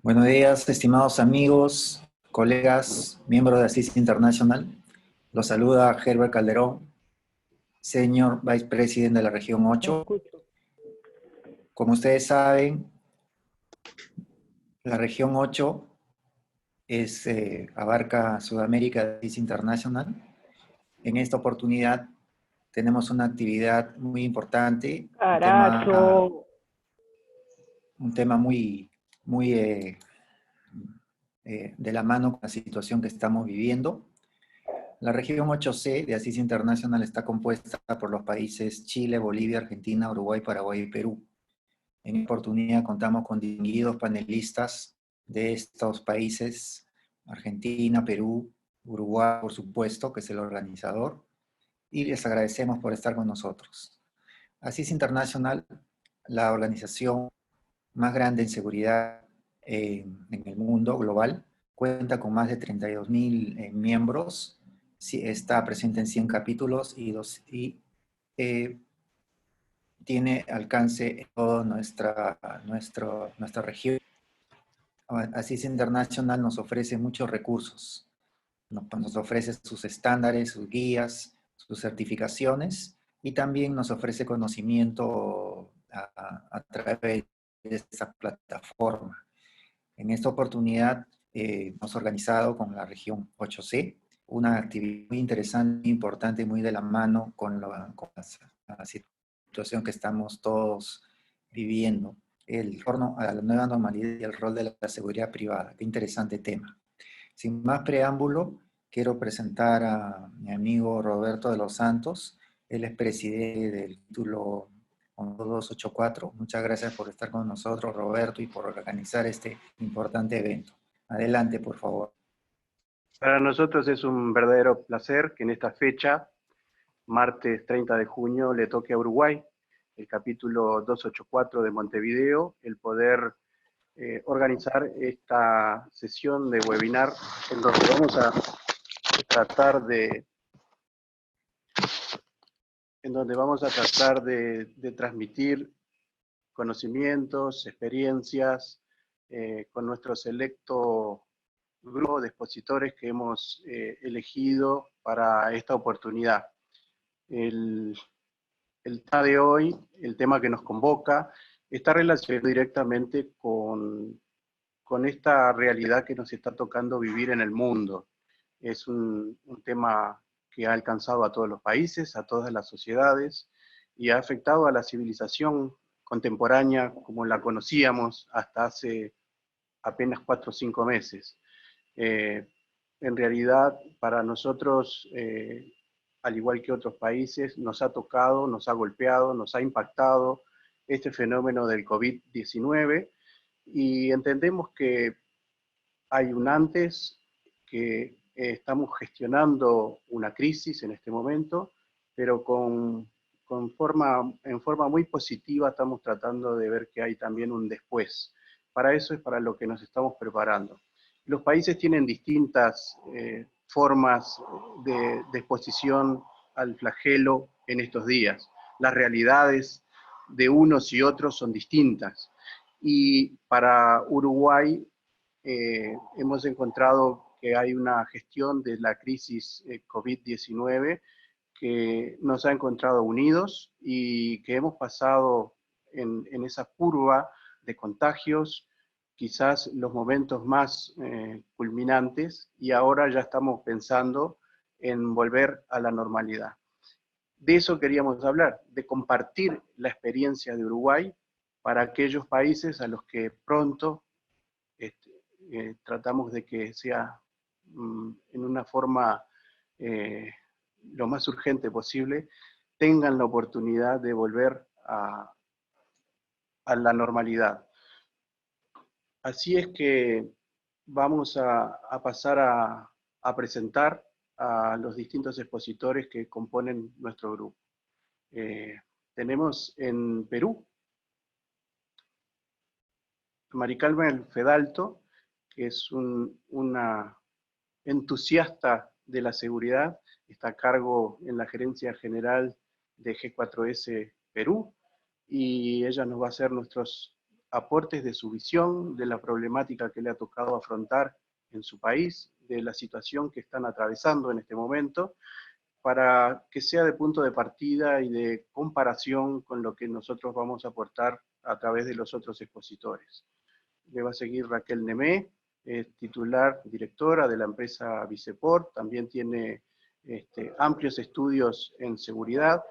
Buenos días, estimados amigos, colegas, miembros de ASIS International. Los saluda Herbert Calderón, Senior Vice President de la región 8. Como ustedes saben, la región 8 abarca Sudamérica de ASIS International. En esta oportunidad tenemos una actividad muy importante, Caracho. un tema muy de la mano con la situación que estamos viviendo. La región 8C de ASIS International está compuesta por los países Chile, Bolivia, Argentina, Uruguay, Paraguay y Perú. En esta oportunidad contamos con distinguidos panelistas de estos países, Argentina, Perú, Uruguay, por supuesto, que es el organizador, y les agradecemos por estar con nosotros. ASIS International, la organización más grande en seguridad en el mundo global, cuenta con más de 32.000 miembros, está presente en 100 capítulos y tiene alcance en toda nuestra región. ASIS International nos ofrece muchos recursos, nos ofrece sus estándares, sus guías, sus certificaciones, y también nos ofrece conocimiento a través de esa plataforma. En esta oportunidad hemos organizado con la región 8C una actividad muy interesante, muy importante, muy de la mano con la situación que estamos todos viviendo, el retorno a la nueva normalidad y el rol de la seguridad privada. Qué interesante tema. Sin más preámbulo, quiero presentar a mi amigo Roberto de los Santos. Él es presidente del título 284. Muchas gracias por estar con nosotros, Roberto, y por organizar este importante evento. Adelante, por favor. Para nosotros es un verdadero placer que en esta fecha, martes 30 de junio, le toque a Uruguay, el capítulo 284 de Montevideo, el poder organizar esta sesión de webinar en donde vamos a tratar de transmitir conocimientos, experiencias, con nuestro selecto grupo de expositores que hemos elegido para esta oportunidad. El tema de hoy, el tema que nos convoca, está relacionado directamente con esta realidad que nos está tocando vivir en el mundo. Es un tema que ha alcanzado a todos los países, a todas las sociedades, y ha afectado a la civilización contemporánea como la conocíamos hasta hace apenas 4 o 5 meses. En realidad, para nosotros, al igual que otros países, nos ha tocado, nos ha golpeado, nos ha impactado este fenómeno del COVID-19, y entendemos que hay un antes, que estamos gestionando una crisis en este momento, pero en forma muy positiva estamos tratando de ver que hay también un después. Para eso es para lo que nos estamos preparando. Los países tienen distintas formas de exposición al flagelo en estos días. Las realidades de unos y otros son distintas. Y para Uruguay hemos encontrado que hay una gestión de la crisis COVID-19 que nos ha encontrado unidos y que hemos pasado en esa curva de contagios quizás los momentos más culminantes, y ahora ya estamos pensando en volver a la normalidad. De eso queríamos hablar, de compartir la experiencia de Uruguay para aquellos países a los que pronto tratamos de que sea en una forma lo más urgente posible, tengan la oportunidad de volver a la normalidad. Así es que vamos a pasar a presentar a los distintos expositores que componen nuestro grupo. Tenemos en Perú Mari Carmen Fedalto, que es una entusiasta de la seguridad, está a cargo en la gerencia general de G4S Perú, y ella nos va a hacer aportes de su visión, de la problemática que le ha tocado afrontar en su país, de la situación que están atravesando en este momento, para que sea de punto de partida y de comparación con lo que nosotros vamos a aportar a través de los otros expositores. Le va a seguir Raquel Nemé, titular, directora de la empresa Viceport, también tiene amplios estudios en seguridad,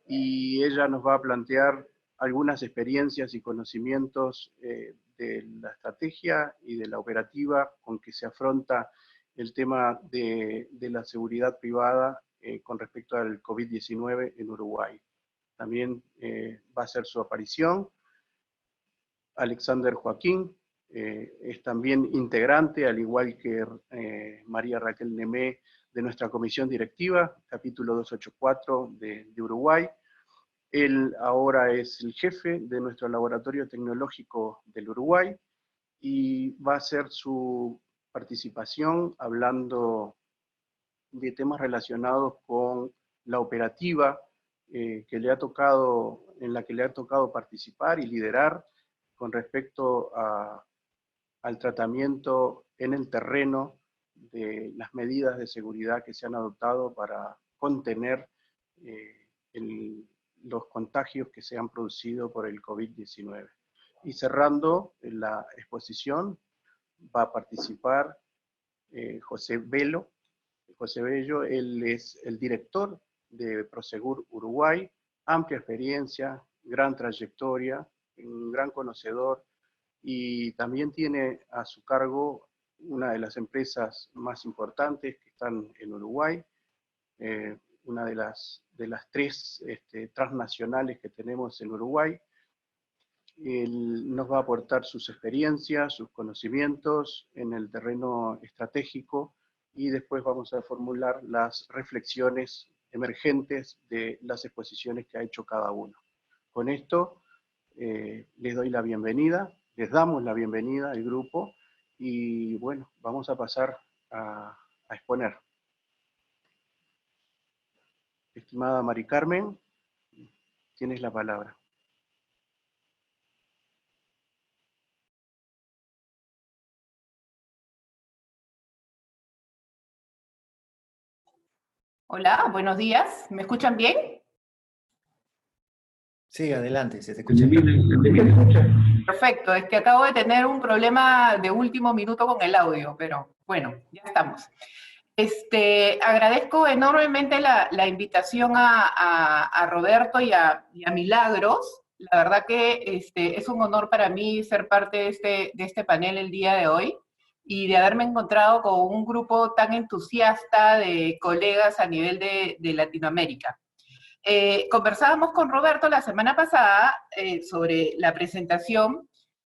y ella nos va a plantear algunas experiencias y conocimientos de la estrategia y de la operativa con que se afronta el tema de la seguridad privada con respecto al COVID-19 en Uruguay. También va a hacer su aparición Alexander Joaquín, es también integrante, al igual que María Raquel Nemé, de nuestra comisión directiva, capítulo 284 de Uruguay. Él ahora es el jefe de nuestro laboratorio tecnológico del Uruguay y va a hacer su participación hablando de temas relacionados con la operativa que le ha tocado, en la que le ha tocado participar y liderar con respecto al tratamiento en el terreno de las medidas de seguridad que se han adoptado para contener los contagios que se han producido por el COVID-19. Y cerrando la exposición, va a participar José Bello. Él es el director de Prosegur Uruguay, amplia experiencia, gran trayectoria, un gran conocedor, y también tiene a su cargo una de las empresas más importantes que están en Uruguay, una de las tres transnacionales que tenemos en Uruguay. Él nos va a aportar sus experiencias, sus conocimientos en el terreno estratégico, y después vamos a formular las reflexiones emergentes de las exposiciones que ha hecho cada uno. Con esto les doy la bienvenida, les damos la bienvenida al grupo, y bueno, vamos a pasar a exponer. Estimada Mari Carmen, tienes la palabra. Hola, buenos días. ¿Me escuchan bien? Sí, adelante, se te escucha bien. Perfecto, es que acabo de tener un problema de último minuto con el audio, pero bueno, ya estamos. Agradezco enormemente la invitación a Roberto y a Milagros. La verdad que es un honor para mí ser parte de este panel el día de hoy, y de haberme encontrado con un grupo tan entusiasta de colegas a nivel de Latinoamérica. Conversábamos con Roberto la semana pasada sobre la presentación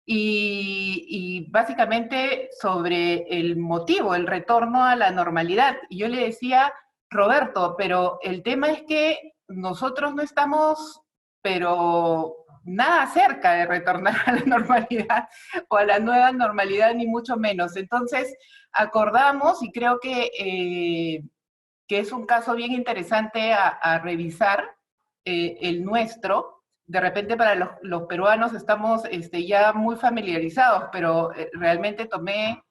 y básicamente sobre el motivo, el retorno a la normalidad. Y yo le decía, Roberto, pero el tema es que nosotros no estamos, pero nada cerca de retornar a la normalidad o a la nueva normalidad, ni mucho menos. Entonces, acordamos, y creo que es un caso bien interesante a revisar, el nuestro. De repente para los peruanos estamos ya muy familiarizados, pero realmente tomé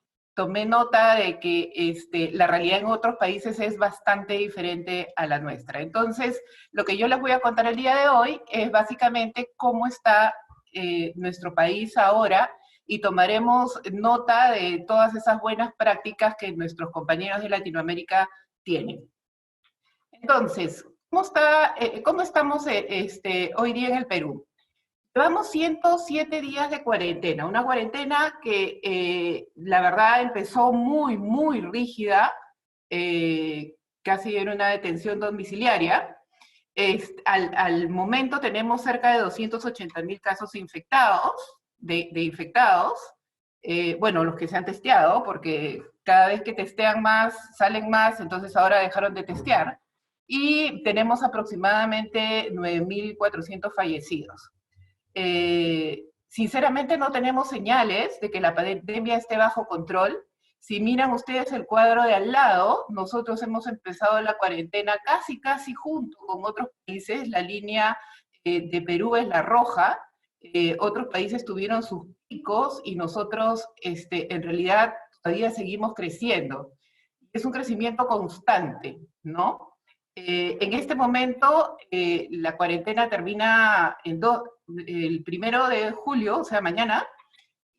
nota de que la realidad en otros países es bastante diferente a la nuestra. Entonces, lo que yo les voy a contar el día de hoy es básicamente cómo está nuestro país ahora, y tomaremos nota de todas esas buenas prácticas que nuestros compañeros de Latinoamérica tienen. Entonces, ¿cómo estamos hoy día en el Perú? Llevamos 107 días de cuarentena, una cuarentena que la verdad empezó muy, muy rígida, casi en una detención domiciliaria. Al momento tenemos cerca de 280.000 casos infectados, de infectados, bueno, los que se han testeado, porque cada vez que testean más, salen más, entonces ahora dejaron de testear, y tenemos aproximadamente 9.400 fallecidos. Sinceramente no tenemos señales de que la pandemia esté bajo control. Si miran ustedes el cuadro de al lado, nosotros hemos empezado la cuarentena casi junto con otros países. La línea de Perú es la roja, otros países tuvieron sus picos y nosotros en realidad todavía seguimos creciendo. Es un crecimiento constante, ¿no? En este momento, la cuarentena termina el 1 de julio, o sea, mañana,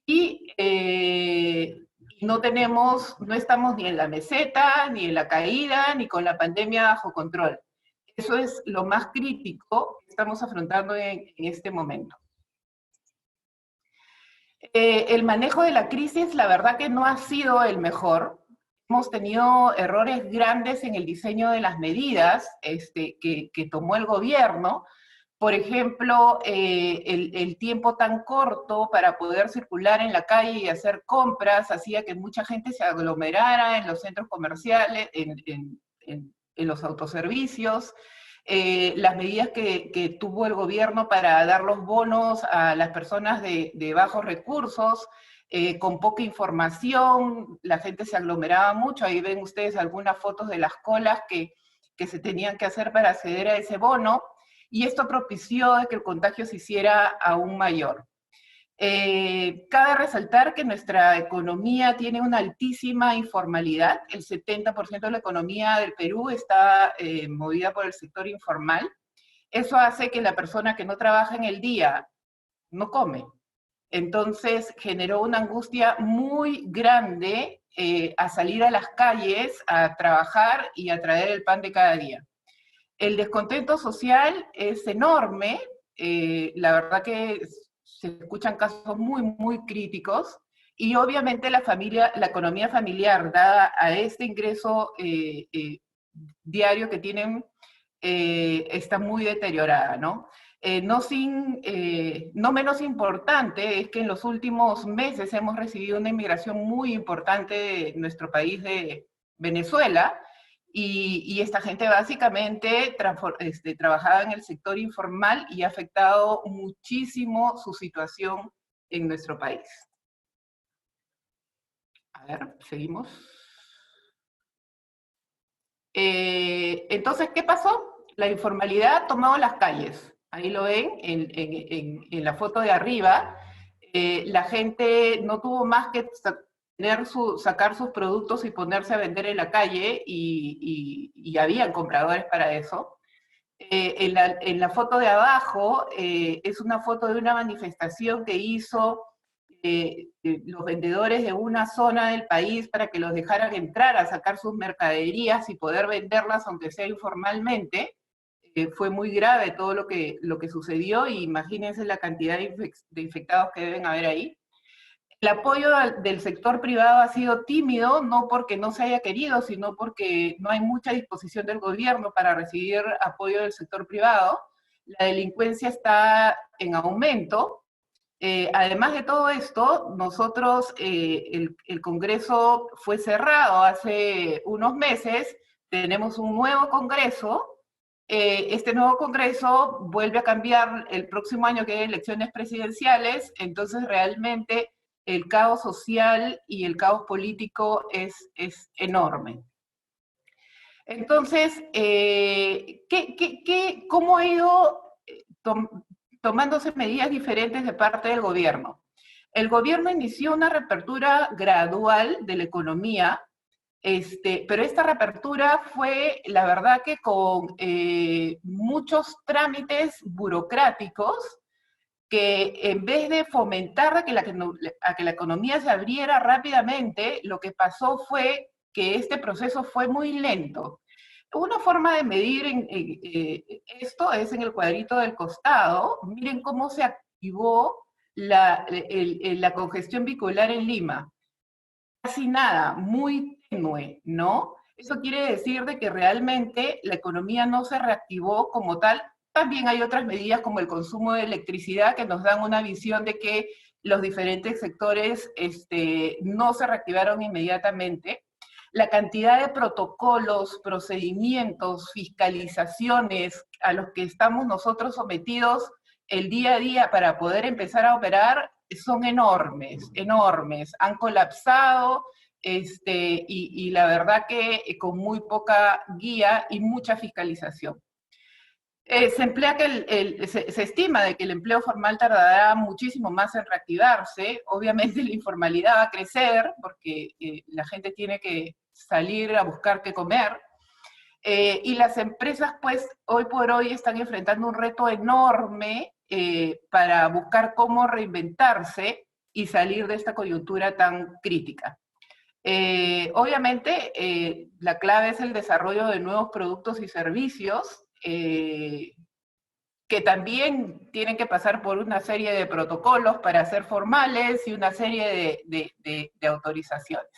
y no estamos ni en la meseta, ni en la caída, ni con la pandemia bajo control. Eso es lo más crítico que estamos afrontando en este momento. El manejo de la crisis, la verdad que no ha sido el mejor. Hemos tenido errores grandes en el diseño de las medidas que tomó el gobierno. Por ejemplo, el tiempo tan corto para poder circular en la calle y hacer compras hacía que mucha gente se aglomerara en los centros comerciales, en los autoservicios. Las medidas que tuvo el gobierno para dar los bonos a las personas de bajos recursos, con poca información, la gente se aglomeraba mucho. Ahí ven ustedes algunas fotos de las colas que se tenían que hacer para acceder a ese bono, y esto propició que el contagio se hiciera aún mayor. Cabe resaltar que nuestra economía tiene una altísima informalidad. El 70% de la economía del Perú está movida por el sector informal. Eso hace que la persona que no trabaja en el día no come. Entonces generó una angustia muy grande a salir a las calles, a trabajar y a traer el pan de cada día. El descontento social es enorme. La verdad que se escuchan casos muy, muy críticos, y obviamente la economía familiar, dada a este ingreso diario que tienen, está muy deteriorada, ¿no? No menos importante es que en los últimos meses hemos recibido una inmigración muy importante de nuestro país, de Venezuela, y esta gente básicamente trabajaba en el sector informal y ha afectado muchísimo su situación en nuestro país. A ver, seguimos. Entonces, ¿qué pasó? La informalidad ha tomado las calles. Ahí lo ven en la foto de arriba. La gente no tuvo más que sacar sus productos y ponerse a vender en la calle, y habían compradores para eso. En la foto de abajo es una foto de una manifestación que hizo los vendedores de una zona del país para que los dejaran entrar a sacar sus mercaderías y poder venderlas, aunque sea informalmente. Fue muy grave todo lo que sucedió, y imagínense la cantidad de infectados que deben haber ahí. El apoyo del sector privado ha sido tímido, no porque no se haya querido, sino porque no hay mucha disposición del gobierno para recibir apoyo del sector privado. La delincuencia está en aumento. Además de todo esto, nosotros, el Congreso fue cerrado hace unos meses, tenemos un nuevo Congreso. Este nuevo Congreso vuelve a cambiar el próximo año, que hay elecciones presidenciales. Entonces realmente el caos social y el caos político es enorme. Entonces, ¿cómo ha ido tomándose medidas diferentes de parte del gobierno? El gobierno inició una reapertura gradual de la economía, pero esta reapertura fue, la verdad, que con muchos trámites burocráticos, que en vez de fomentar a que la economía se abriera rápidamente, lo que pasó fue que este proceso fue muy lento. Una forma de medir esto es en el cuadrito del costado. Miren cómo se activó la congestión vehicular en Lima. Casi nada, muy tenue, ¿no? Eso quiere decir de que realmente la economía no se reactivó como tal. También hay otras medidas como el consumo de electricidad que nos dan una visión de que los diferentes sectores no se reactivaron inmediatamente. La cantidad de protocolos, procedimientos, fiscalizaciones a los que estamos nosotros sometidos el día a día para poder empezar a operar son enormes, enormes. Han colapsado, y la verdad que con muy poca guía y mucha fiscalización. Se estima de que el empleo formal tardará muchísimo más en reactivarse. Obviamente la informalidad va a crecer porque la gente tiene que salir a buscar qué comer. Y las empresas, pues, hoy por hoy están enfrentando un reto enorme para buscar cómo reinventarse y salir de esta coyuntura tan crítica. Obviamente, la clave es el desarrollo de nuevos productos y servicios que también tienen que pasar por una serie de protocolos para ser formales y una serie de autorizaciones.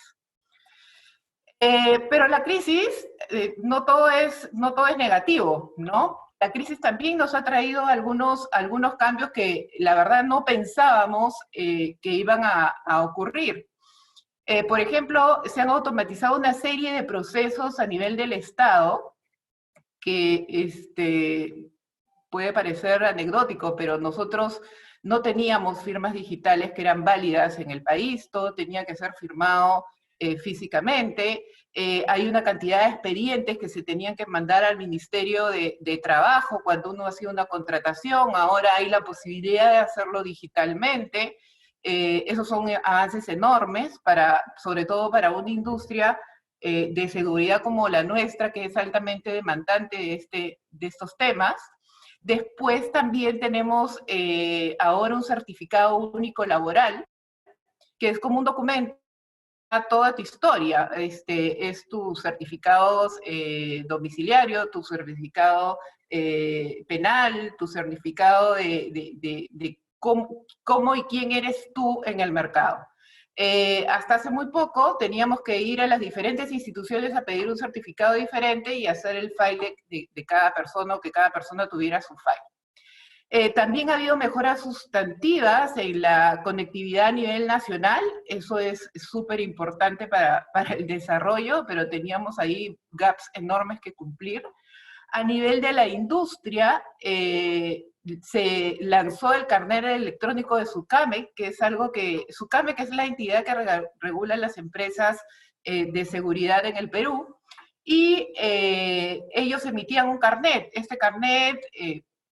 Pero la crisis, no todo es negativo, ¿no? La crisis también nos ha traído algunos cambios que la verdad no pensábamos que iban a ocurrir. Por ejemplo, se han automatizado una serie de procesos a nivel del Estado que puede parecer anecdótico, pero nosotros no teníamos firmas digitales que eran válidas en el país, todo tenía que ser firmado físicamente. Hay una cantidad de expedientes que se tenían que mandar al Ministerio de Trabajo cuando uno hacía una contratación, ahora hay la posibilidad de hacerlo digitalmente. Esos son avances enormes, sobre todo para una industria de seguridad como la nuestra, que es altamente demandante de estos temas. Después también tenemos ahora un certificado único laboral, que es como un documento a toda tu historia. Es tu certificado domiciliario, tu certificado penal, tu certificado de cómo y quién eres tú en el mercado. Hasta hace muy poco teníamos que ir a las diferentes instituciones a pedir un certificado diferente y hacer el file de cada persona, o que cada persona tuviera su file. También ha habido mejoras sustantivas en la conectividad a nivel nacional, eso es súper importante para el desarrollo, pero teníamos ahí gaps enormes que cumplir. A nivel de la industria, se lanzó el carnet electrónico de SUCAMEC, que es algo que, SUCAMEC es la entidad que regula las empresas de seguridad en el Perú, y ellos emitían un carnet. Este carnet,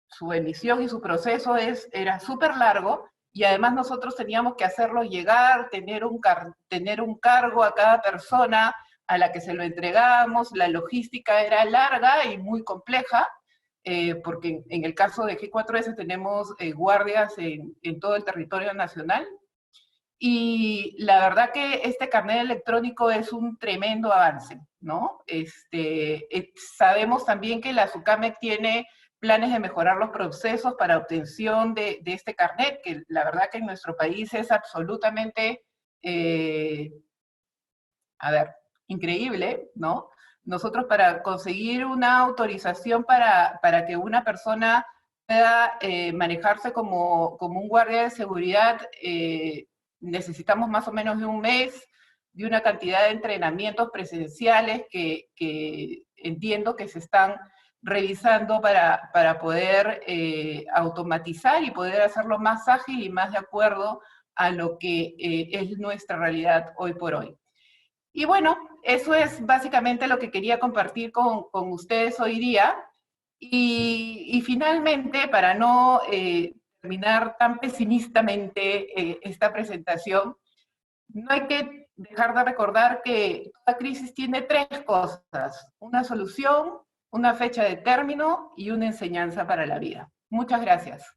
su emisión y su proceso era súper largo, y además nosotros teníamos que hacerlo llegar, tener un cargo a cada persona a la que se lo entregábamos. La logística era larga y muy compleja, porque en el caso de G4S tenemos guardias en todo el territorio nacional, y la verdad que este carnet electrónico es un tremendo avance, ¿no? Sabemos también que la SUCAMEC tiene planes de mejorar los procesos para obtención de este carnet, que la verdad que en nuestro país es absolutamente, increíble, ¿no? Nosotros, para conseguir una autorización para que una persona pueda manejarse como un guardia de seguridad, necesitamos más o menos de un mes, de una cantidad de entrenamientos presenciales que entiendo que se están revisando para poder automatizar y poder hacerlo más ágil y más de acuerdo a lo que es nuestra realidad hoy por hoy. Y bueno, eso es básicamente lo que quería compartir con ustedes hoy día. Y finalmente, para no terminar tan pesimistamente esta presentación, no hay que dejar de recordar que toda crisis tiene tres cosas: una solución, una fecha de término y una enseñanza para la vida. Muchas gracias.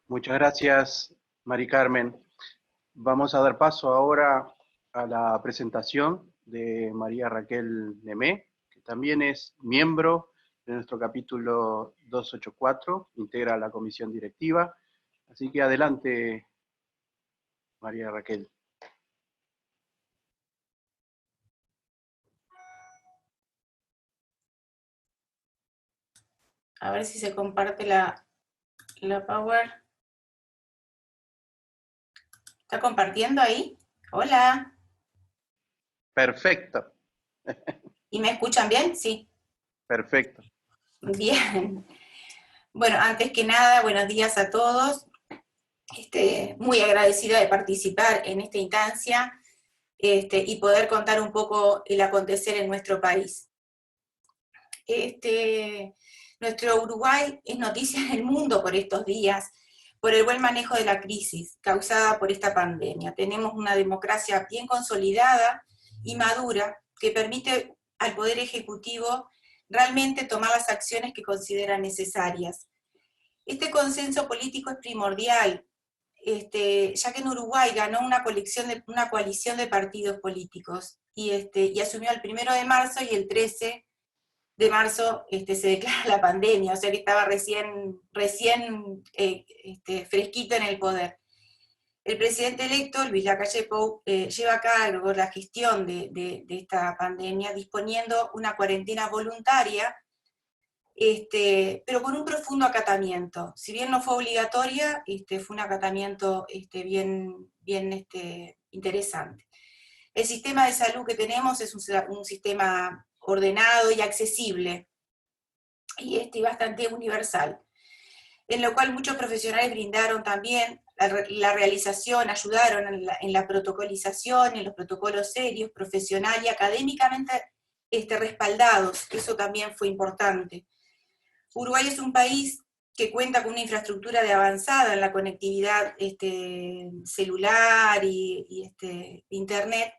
Muchas gracias, Mari Carmen. Vamos a dar paso ahora a la presentación de María Raquel Nemé, que también es miembro de nuestro capítulo 284, integra la comisión directiva. Así que adelante, María Raquel. A ver si se comparte la Power. ¿Está compartiendo ahí? Hola. Perfecto. ¿Y me escuchan bien? Sí. Perfecto. Bien. Bueno, antes que nada, buenos días a todos. Muy agradecida de participar en esta instancia y poder contar un poco el acontecer en nuestro país. Nuestro Uruguay es noticia en el mundo por estos días, por el buen manejo de la crisis causada por esta pandemia. Tenemos una democracia bien consolidada y madura que permite al Poder Ejecutivo realmente tomar las acciones que considera necesarias. Este consenso político es primordial, ya que en Uruguay ganó una coalición de partidos políticos y asumió el 1 de marzo y el 13 de marzo se declara la pandemia, o sea que estaba recién fresquito en el poder. El presidente electo, Luis Lacalle Pou, lleva a cabo la gestión de esta pandemia, disponiendo una cuarentena voluntaria, pero con un profundo acatamiento. Si bien no fue obligatoria, fue un acatamiento bien interesante. El sistema de salud que tenemos es un sistema ordenado y accesible, y bastante universal, en lo cual muchos profesionales brindaron también la realización, ayudaron en la protocolización, en los protocolos serios, profesional y académicamente respaldados, eso también fue importante. Uruguay es un país que cuenta con una infraestructura de avanzada en la conectividad celular y internet,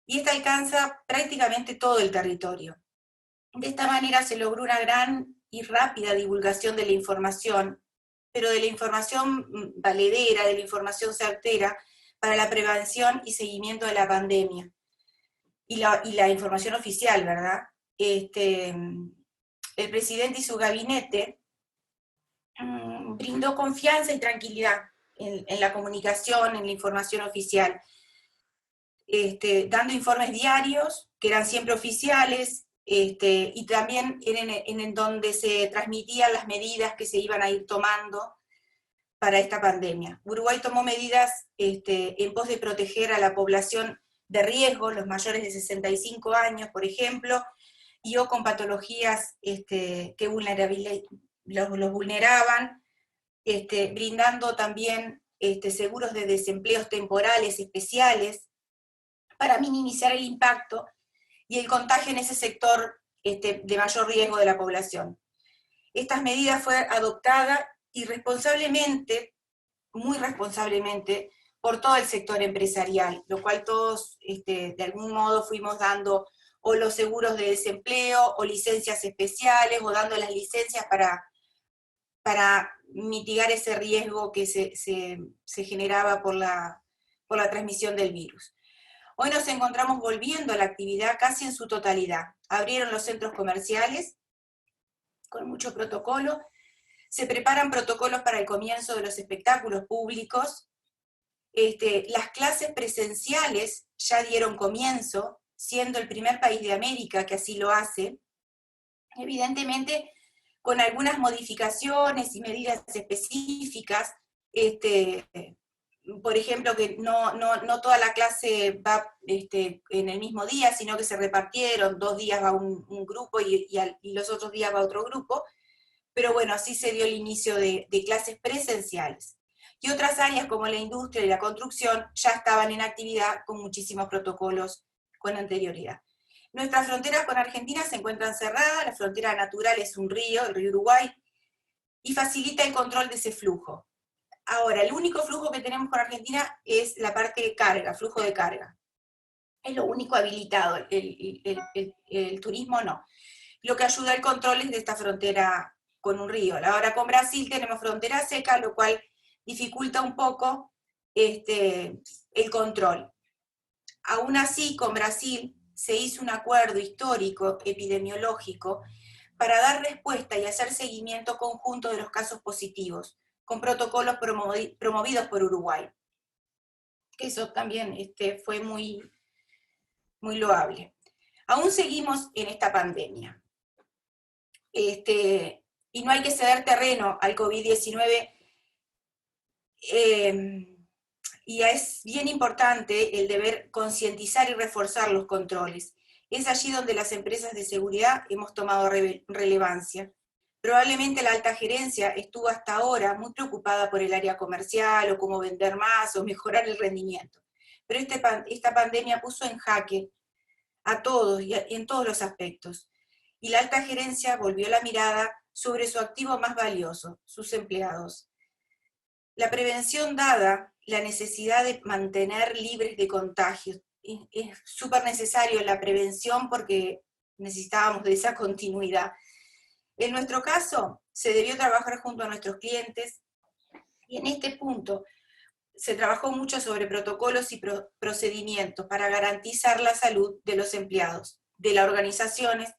y esta alcanza prácticamente todo el territorio. De esta manera se logró una gran y rápida divulgación de la información, pero de la información valedera, de la información certera, para la prevención y seguimiento de la pandemia. Y la información oficial, ¿verdad? El presidente y su gabinete brindó confianza y tranquilidad en la comunicación, en la información oficial, dando informes diarios, que eran siempre oficiales, y también en donde se transmitían las medidas que se iban a ir tomando para esta pandemia. Uruguay tomó medidas en pos de proteger a la población de riesgo, los mayores de 65 años, por ejemplo, y o con patologías que los vulneraban, brindando también seguros de desempleos temporales especiales para minimizar el impacto y el contagio en ese sector de mayor riesgo de la población. Estas medidas fueron adoptadas irresponsablemente, muy responsablemente, por todo el sector empresarial, lo cual todos de algún modo fuimos dando o los seguros de desempleo, o licencias especiales, o dando las licencias para mitigar ese riesgo que se generaba por la transmisión del virus. Hoy nos encontramos volviendo a la actividad casi en su totalidad. Abrieron los centros comerciales con mucho protocolo, se preparan protocolos para el comienzo de los espectáculos públicos, las clases presenciales ya dieron comienzo, siendo el primer país de América que así lo hace, evidentemente con algunas modificaciones y medidas específicas, por ejemplo, que no toda la clase va en el mismo día, sino que se repartieron, 2 días va un grupo y los otros días va otro grupo, pero bueno, así se dio el inicio de clases presenciales. Y otras áreas como la industria y la construcción ya estaban en actividad con muchísimos protocolos con anterioridad. Nuestras fronteras con Argentina se encuentran cerradas, la frontera natural es un río, el río Uruguay, y facilita el control de ese flujo. Ahora, el único flujo que tenemos con Argentina es la parte de carga, flujo de carga. Es lo único habilitado, el turismo no. Lo que ayuda al control es de esta frontera con un río. Ahora con Brasil tenemos frontera seca, lo cual dificulta un poco el control. Aún así, con Brasil se hizo un acuerdo histórico epidemiológico para dar respuesta y hacer seguimiento conjunto de los casos positivos, con protocolos promovidos por Uruguay. Eso también fue muy, muy loable. Aún seguimos en esta pandemia. Y no hay que ceder terreno al COVID-19, y es bien importante el deber concientizar y reforzar los controles. Es allí donde las empresas de seguridad hemos tomado relevancia. Probablemente la alta gerencia estuvo hasta ahora muy preocupada por el área comercial, o cómo vender más, o mejorar el rendimiento. Pero esta pandemia puso en jaque a todos y en todos los aspectos. y la alta gerencia volvió la mirada sobre su activo más valioso, sus empleados. La prevención dada la necesidad de mantener libres de contagios, es súper necesario la prevención porque necesitábamos de esa continuidad. En nuestro caso, se debió trabajar junto a nuestros clientes, y en este punto se trabajó mucho sobre protocolos y procedimientos para garantizar la salud de los empleados, de las organizaciones,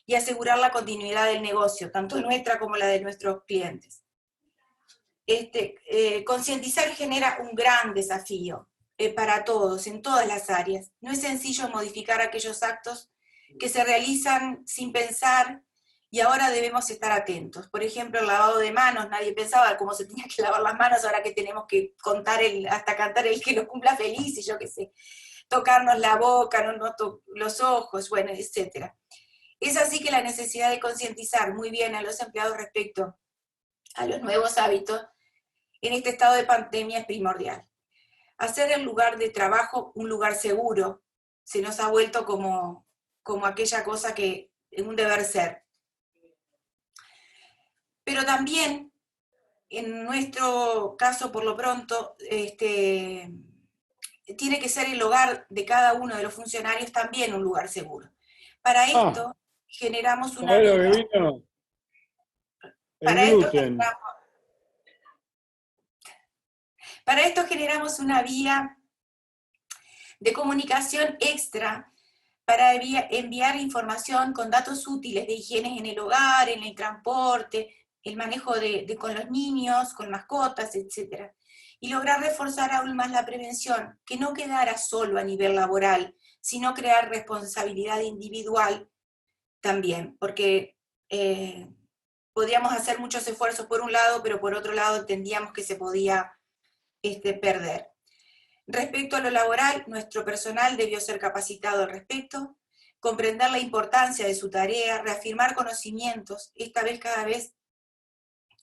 y asegurar la continuidad del negocio, tanto nuestra como la de nuestros clientes. Concientizar genera un gran desafío para todos, en todas las áreas. No es sencillo modificar aquellos actos que se realizan sin pensar, y ahora debemos estar atentos. Por ejemplo, el lavado de manos, nadie pensaba cómo se tenía que lavar las manos, ahora que tenemos que contar hasta cantar el que lo cumpla feliz, y yo qué sé, tocarnos la boca, los ojos, bueno, etc. Es así que la necesidad de concientizar muy bien a los empleados respecto a los nuevos hábitos en este estado de pandemia es primordial. Hacer el lugar de trabajo un lugar seguro se nos ha vuelto como aquella cosa que es un deber ser. Pero también, en nuestro caso, por lo pronto, tiene que ser el hogar de cada uno de los funcionarios también un lugar seguro. Para esto generamos una vía. Para esto generamos una vía de comunicación extra para enviar información con datos útiles de higiene en el hogar, en el transporte, el manejo con los niños, con mascotas, etc. Y lograr reforzar aún más la prevención, que no quedara solo a nivel laboral, sino crear responsabilidad individual también, porque podíamos hacer muchos esfuerzos por un lado, pero por otro lado entendíamos que se podía perder. Respecto a lo laboral, nuestro personal debió ser capacitado al respecto, comprender la importancia de su tarea, reafirmar conocimientos, esta vez cada vez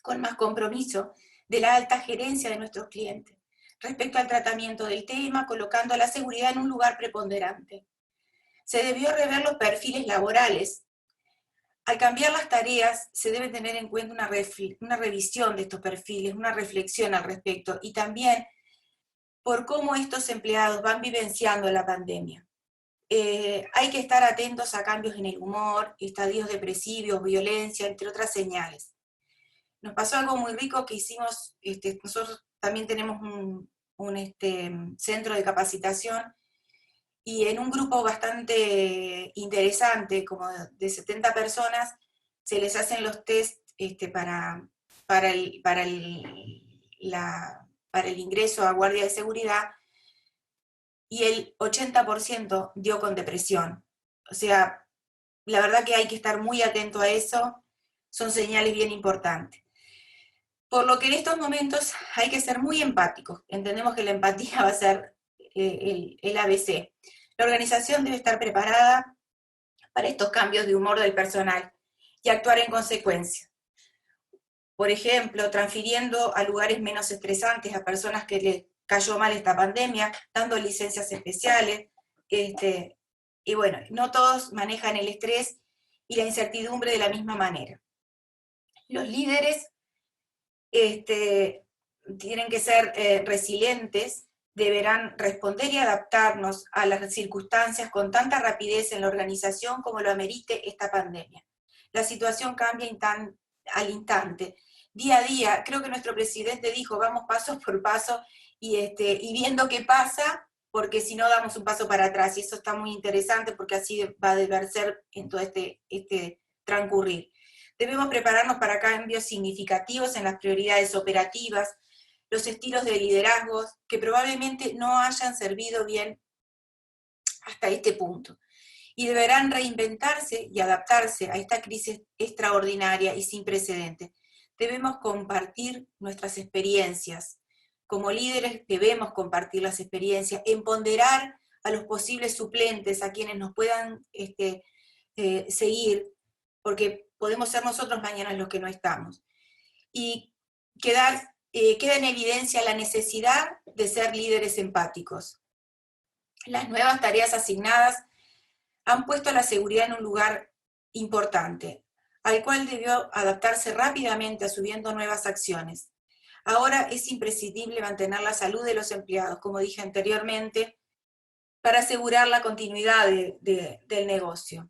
con más compromiso, de la alta gerencia de nuestros clientes, respecto al tratamiento del tema, colocando la seguridad en un lugar preponderante. Se debió rever los perfiles laborales. Al cambiar las tareas, se debe tener en cuenta una revisión de estos perfiles, una reflexión al respecto, y también por cómo estos empleados van vivenciando la pandemia. Hay que estar atentos a cambios en el humor, estadios depresivos, violencia, entre otras señales. Nos pasó algo muy rico que hicimos, nosotros también tenemos un centro de capacitación, y en un grupo bastante interesante, como de 70 personas, se les hacen los test para el ingreso a guardia de seguridad, y el 80% dio con depresión. O sea, la verdad que hay que estar muy atento a eso, son señales bien importantes. Por lo que en estos momentos hay que ser muy empáticos. Entendemos que la empatía va a ser el ABC. La organización debe estar preparada para estos cambios de humor del personal y actuar en consecuencia. Por ejemplo, transfiriendo a lugares menos estresantes a personas que les cayó mal esta pandemia, dando licencias especiales, y bueno, no todos manejan el estrés y la incertidumbre de la misma manera. Los líderes tienen que ser resilientes, deberán responder y adaptarnos a las circunstancias con tanta rapidez en la organización como lo amerite esta pandemia. La situación cambia al instante, día a día. Creo que nuestro presidente dijo, vamos paso por paso, y viendo qué pasa, porque si no damos un paso para atrás, y eso está muy interesante porque así va a deber ser en todo este transcurrir. Debemos prepararnos para cambios significativos en las prioridades operativas, los estilos de liderazgo que probablemente no hayan servido bien hasta este punto, y deberán reinventarse y adaptarse a esta crisis extraordinaria y sin precedentes. Debemos compartir nuestras experiencias. Como líderes debemos compartir las experiencias, empoderar a los posibles suplentes, a quienes nos puedan seguir, porque podemos ser nosotros mañana los que no estamos. Y queda en evidencia la necesidad de ser líderes empáticos. Las nuevas tareas asignadas han puesto la seguridad en un lugar importante, al cual debió adaptarse rápidamente asumiendo nuevas acciones. Ahora es imprescindible mantener la salud de los empleados, como dije anteriormente, para asegurar la continuidad del negocio.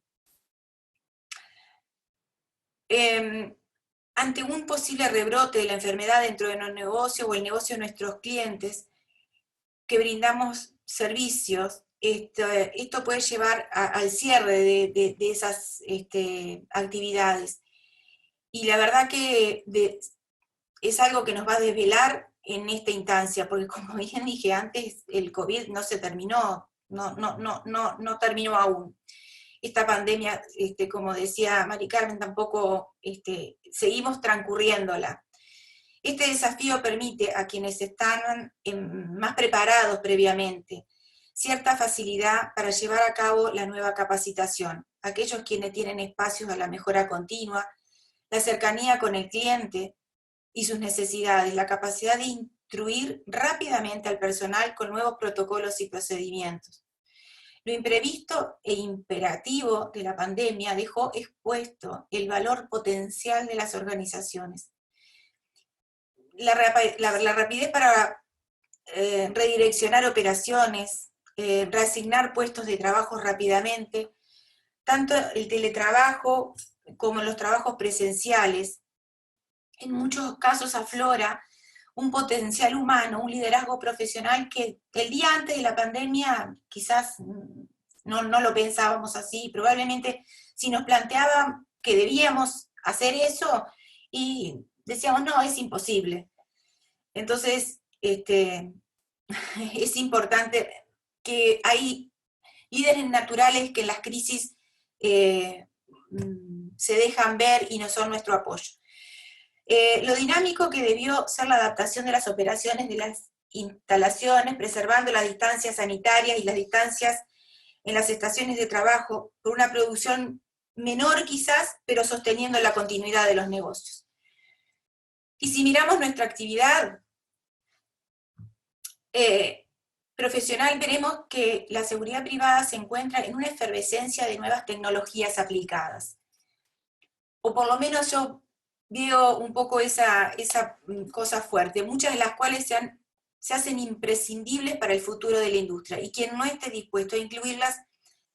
Ante un posible rebrote de la enfermedad dentro de nuestro negocio o el negocio de nuestros clientes, que brindamos servicios, esto puede llevar al cierre de esas actividades. Y la verdad que es algo que nos va a desvelar en esta instancia, porque como bien dije antes, el COVID no se terminó, no terminó aún. Esta pandemia, como decía Mari Carmen, tampoco seguimos transcurriéndola. Este desafío permite a quienes están más preparados previamente cierta facilidad para llevar a cabo la nueva capacitación. Aquellos quienes tienen espacios a la mejora continua, la cercanía con el cliente y sus necesidades, la capacidad de instruir rápidamente al personal con nuevos protocolos y procedimientos. Lo imprevisto e imperativo de la pandemia dejó expuesto el valor potencial de las organizaciones. La rapidez para redireccionar operaciones, reasignar puestos de trabajo rápidamente, tanto el teletrabajo como los trabajos presenciales. En muchos casos aflora un potencial humano, un liderazgo profesional que el día antes de la pandemia quizás no lo pensábamos así. Probablemente si nos planteaban que debíamos hacer eso y decíamos, no, es imposible. Entonces, es importante que hay líderes naturales que en las crisis se dejan ver y no son nuestro apoyo. Lo dinámico que debió ser la adaptación de las operaciones de las instalaciones, preservando las distancias sanitarias y las distancias en las estaciones de trabajo, por una producción menor quizás, pero sosteniendo la continuidad de los negocios. Y si miramos nuestra actividad profesional, veremos que la seguridad privada se encuentra en una efervescencia de nuevas tecnologías aplicadas. O por lo menos yo veo un poco esa cosa fuerte, muchas de las cuales se hacen imprescindibles para el futuro de la industria, y quien no esté dispuesto a incluirlas,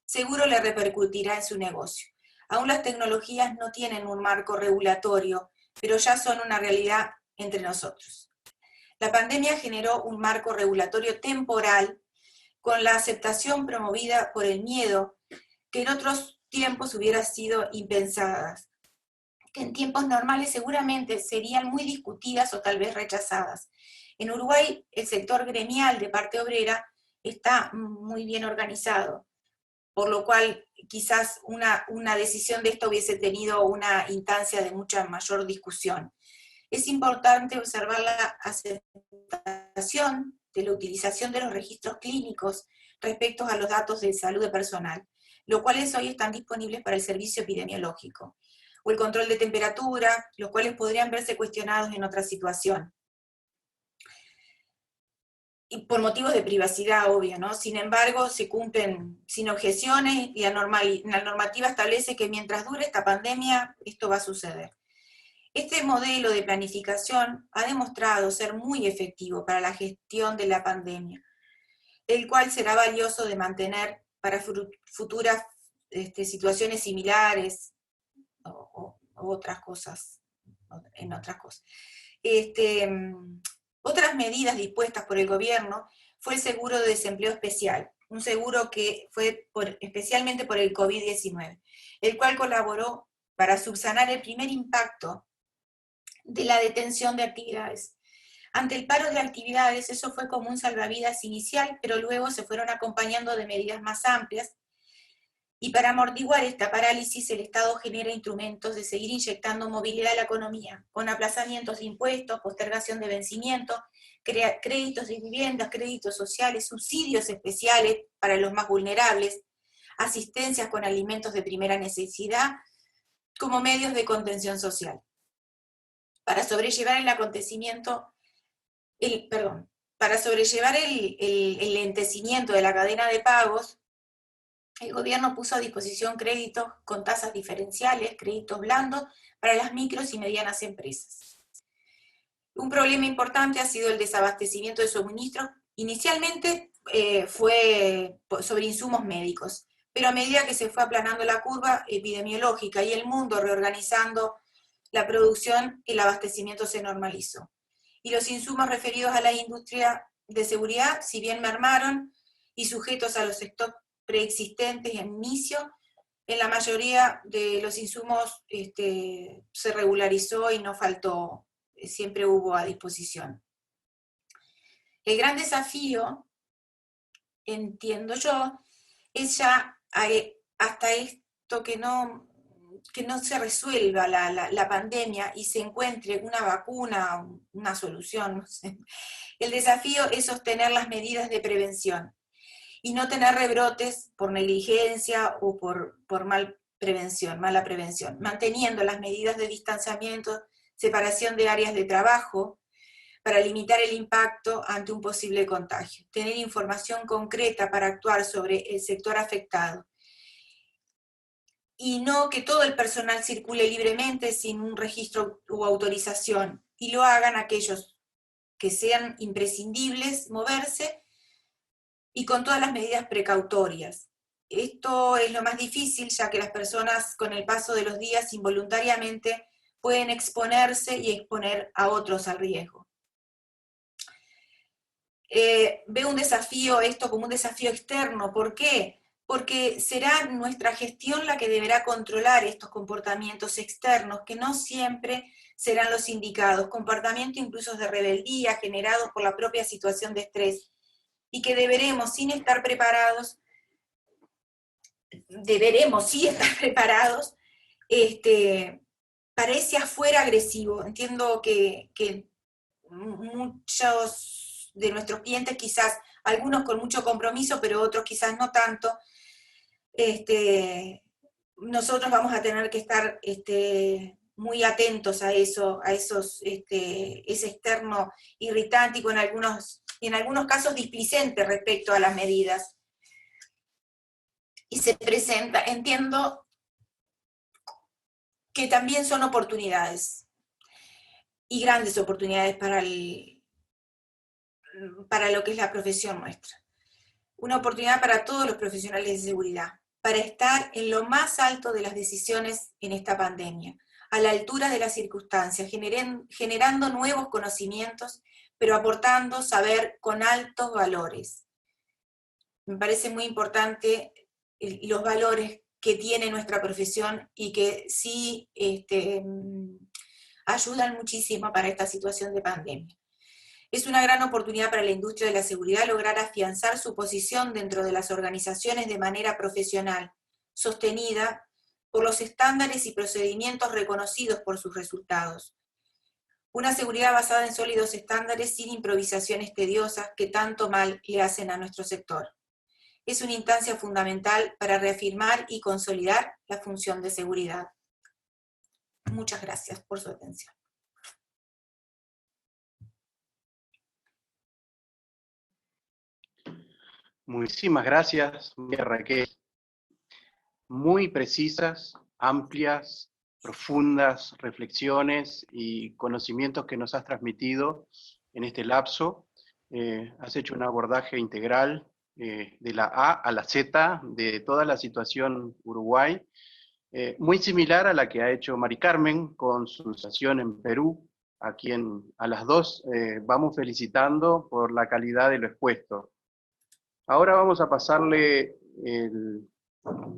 seguro le repercutirá en su negocio. Aún las tecnologías no tienen un marco regulatorio, pero ya son una realidad entre nosotros. La pandemia generó un marco regulatorio temporal con la aceptación promovida por el miedo, que en otros tiempos hubiera sido impensadas, que en tiempos normales seguramente serían muy discutidas o tal vez rechazadas. En Uruguay, el sector gremial de parte obrera está muy bien organizado, por lo cual quizás una decisión de esto hubiese tenido una instancia de mucha mayor discusión. Es importante observar la aceptación de la utilización de los registros clínicos respecto a los datos de salud de personal, los cuales hoy están disponibles para el servicio epidemiológico, o el control de temperatura, los cuales podrían verse cuestionados en otra situación. Y por motivos de privacidad, obvio, ¿no? Sin embargo, se cumplen sin objeciones y la normativa establece que mientras dure esta pandemia, esto va a suceder. Este modelo de planificación ha demostrado ser muy efectivo para la gestión de la pandemia, el cual será valioso de mantener para futuras situaciones similares o otras cosas, en otras cosas. Otras medidas dispuestas por el gobierno fue el seguro de desempleo especial, un seguro que fue especialmente por el COVID-19, el cual colaboró para subsanar el primer impacto de la detención de actividades. Ante el paro de actividades, eso fue como un salvavidas inicial, pero luego se fueron acompañando de medidas más amplias, y para amortiguar esta parálisis, el Estado genera instrumentos de seguir inyectando movilidad a la economía, con aplazamientos de impuestos, postergación de vencimientos, créditos de viviendas, créditos sociales, subsidios especiales para los más vulnerables, asistencias con alimentos de primera necesidad, como medios de contención social. Para sobrellevar el lentecimiento de la cadena de pagos, el gobierno puso a disposición créditos con tasas diferenciales, créditos blandos, para las micros y medianas empresas. Un problema importante ha sido el desabastecimiento de suministros. Inicialmente fue sobre insumos médicos, pero a medida que se fue aplanando la curva epidemiológica y el mundo reorganizando la producción, el abastecimiento se normalizó. Y los insumos referidos a la industria de seguridad, si bien mermaron y sujetos a los stocks preexistentes en inicio, en la mayoría de los insumos se regularizó y no faltó, siempre hubo a disposición. El gran desafío, entiendo yo, es ya hasta esto que no se resuelva la pandemia y se encuentre una vacuna, una solución, no sé. El desafío es sostener las medidas de prevención y no tener rebrotes por negligencia o por mala prevención, manteniendo las medidas de distanciamiento, separación de áreas de trabajo, para limitar el impacto ante un posible contagio, tener información concreta para actuar sobre el sector afectado, y no que todo el personal circule libremente sin un registro u autorización, y lo hagan aquellos que sean imprescindibles moverse, y con todas las medidas precautorias. Esto es lo más difícil, ya que las personas con el paso de los días involuntariamente pueden exponerse y exponer a otros al riesgo. Veo un desafío, esto como un desafío externo. ¿Por qué? Porque será nuestra gestión la que deberá controlar estos comportamientos externos, que no siempre serán los indicados, comportamientos incluso de rebeldía generados por la propia situación de estrés, y que deberemos sí estar preparados para ese afuera agresivo. Entiendo que muchos de nuestros clientes, quizás algunos con mucho compromiso, pero otros quizás no tanto, nosotros vamos a tener que estar muy atentos a eso, ese externo irritante y en algunos casos displicente respecto a las medidas. Y se presenta, entiendo que también son oportunidades, y grandes oportunidades para lo que es la profesión nuestra. Una oportunidad para todos los profesionales de seguridad, para estar en lo más alto de las decisiones en esta pandemia, a la altura de las circunstancias, generando nuevos conocimientos, pero aportando saber con altos valores. Me parece muy importante los valores que tiene nuestra profesión y que sí ayudan muchísimo para esta situación de pandemia. Es una gran oportunidad para la industria de la seguridad lograr afianzar su posición dentro de las organizaciones de manera profesional, sostenida por los estándares y procedimientos reconocidos por sus resultados. Una seguridad basada en sólidos estándares sin improvisaciones tediosas que tanto mal le hacen a nuestro sector. Es una instancia fundamental para reafirmar y consolidar la función de seguridad. Muchas gracias por su atención. Muchísimas gracias, María Raquel. Muy precisas, amplias, profundas reflexiones y conocimientos que nos has transmitido en este lapso. Has hecho un abordaje integral de la A a la Z de toda la situación Uruguay, muy similar a la que ha hecho Mari Carmen con su situación en Perú, a quien a las dos vamos felicitando por la calidad de lo expuesto. Ahora vamos a pasarle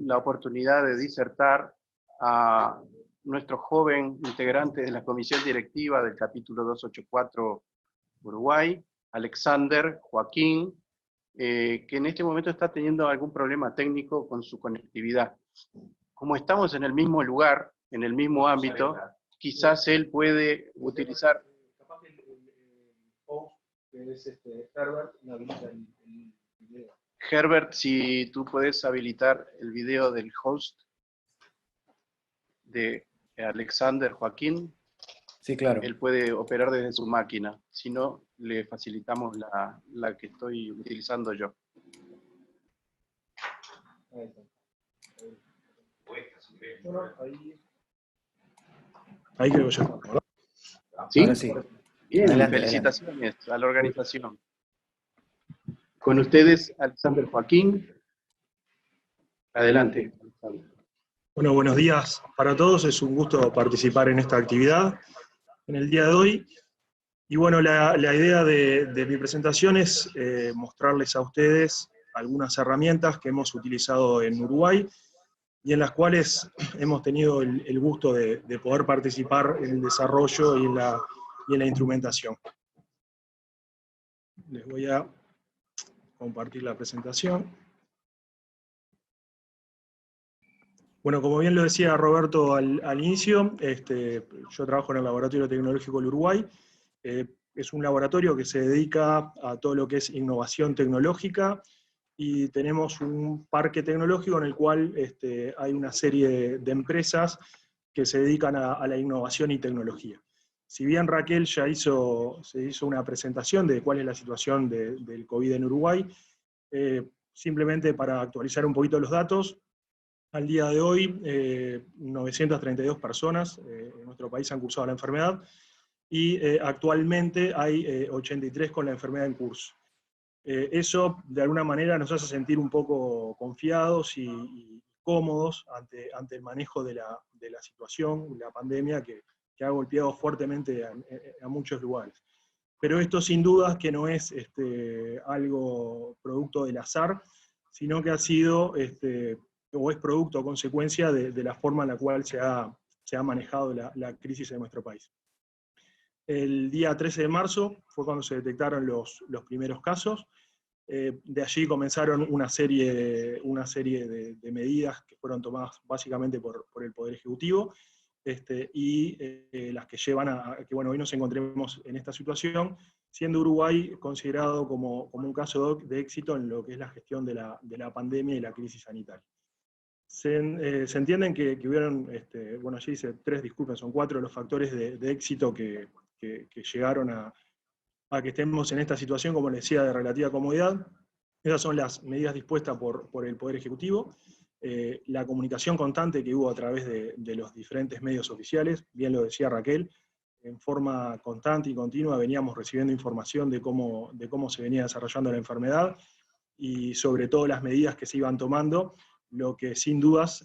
la oportunidad de disertar a nuestro joven integrante de la comisión directiva del capítulo 284 Uruguay, Alexander Joaquín, que en este momento está teniendo algún problema técnico con su conectividad. Como estamos en el mismo lugar, en el mismo ámbito, quizás él puede utilizar... Capaz que el host, que es Herbert, no habilita el video. Herbert, si tú puedes habilitar el video del host de Alexander Joaquín. Sí, claro. Él puede operar desde su máquina. Si no, le facilitamos la que estoy utilizando yo. Ahí está. Bueno, ahí creo que ya está, ¿verdad? ¿Sí? Ahora sí. Bien, Adelante, felicitaciones a la organización. Con ustedes, Alexander Joaquín. Adelante, Alexander. Bueno, buenos días para todos. Es un gusto participar en esta actividad en el día de hoy. Y bueno, la idea de mi presentación es mostrarles a ustedes algunas herramientas que hemos utilizado en Uruguay y en las cuales hemos tenido el gusto de poder participar en el desarrollo y en la instrumentación. Les voy a compartir la presentación. Bueno, como bien lo decía Roberto al inicio, yo trabajo en el Laboratorio Tecnológico del Uruguay. Es un laboratorio que se dedica a todo lo que es innovación tecnológica, y tenemos un parque tecnológico en el cual hay una serie de empresas que se dedican a la innovación y tecnología. Si bien Raquel ya se hizo una presentación de cuál es la situación del COVID en Uruguay, simplemente para actualizar un poquito los datos, al día de hoy 932 personas en nuestro país han cursado la enfermedad, y actualmente hay 83 con la enfermedad en curso. Eso de alguna manera nos hace sentir un poco confiados y cómodos ante el manejo de la situación, la pandemia que ha golpeado fuertemente a muchos lugares. Pero esto sin dudas que no es algo producto del azar, sino que ha sido, o es producto o consecuencia de la forma en la cual se ha manejado la crisis en nuestro país. El día 13 de marzo fue cuando se detectaron los primeros casos. De allí comenzaron una serie de medidas que fueron tomadas básicamente por el Poder Ejecutivo, y las que llevan a que bueno, hoy nos encontremos en esta situación, siendo Uruguay considerado como un caso de éxito en lo que es la gestión de la pandemia y la crisis sanitaria. Se entienden que hubieron, bueno, allí dice 3, disculpen, son 4 los factores de éxito que llegaron a que estemos en esta situación, como les decía, de relativa comodidad. Esas son las medidas dispuestas por el Poder Ejecutivo, la comunicación constante que hubo a través de los diferentes medios oficiales, bien lo decía Raquel, en forma constante y continua veníamos recibiendo información de cómo se venía desarrollando la enfermedad, y sobre todo las medidas que se iban tomando, lo que sin dudas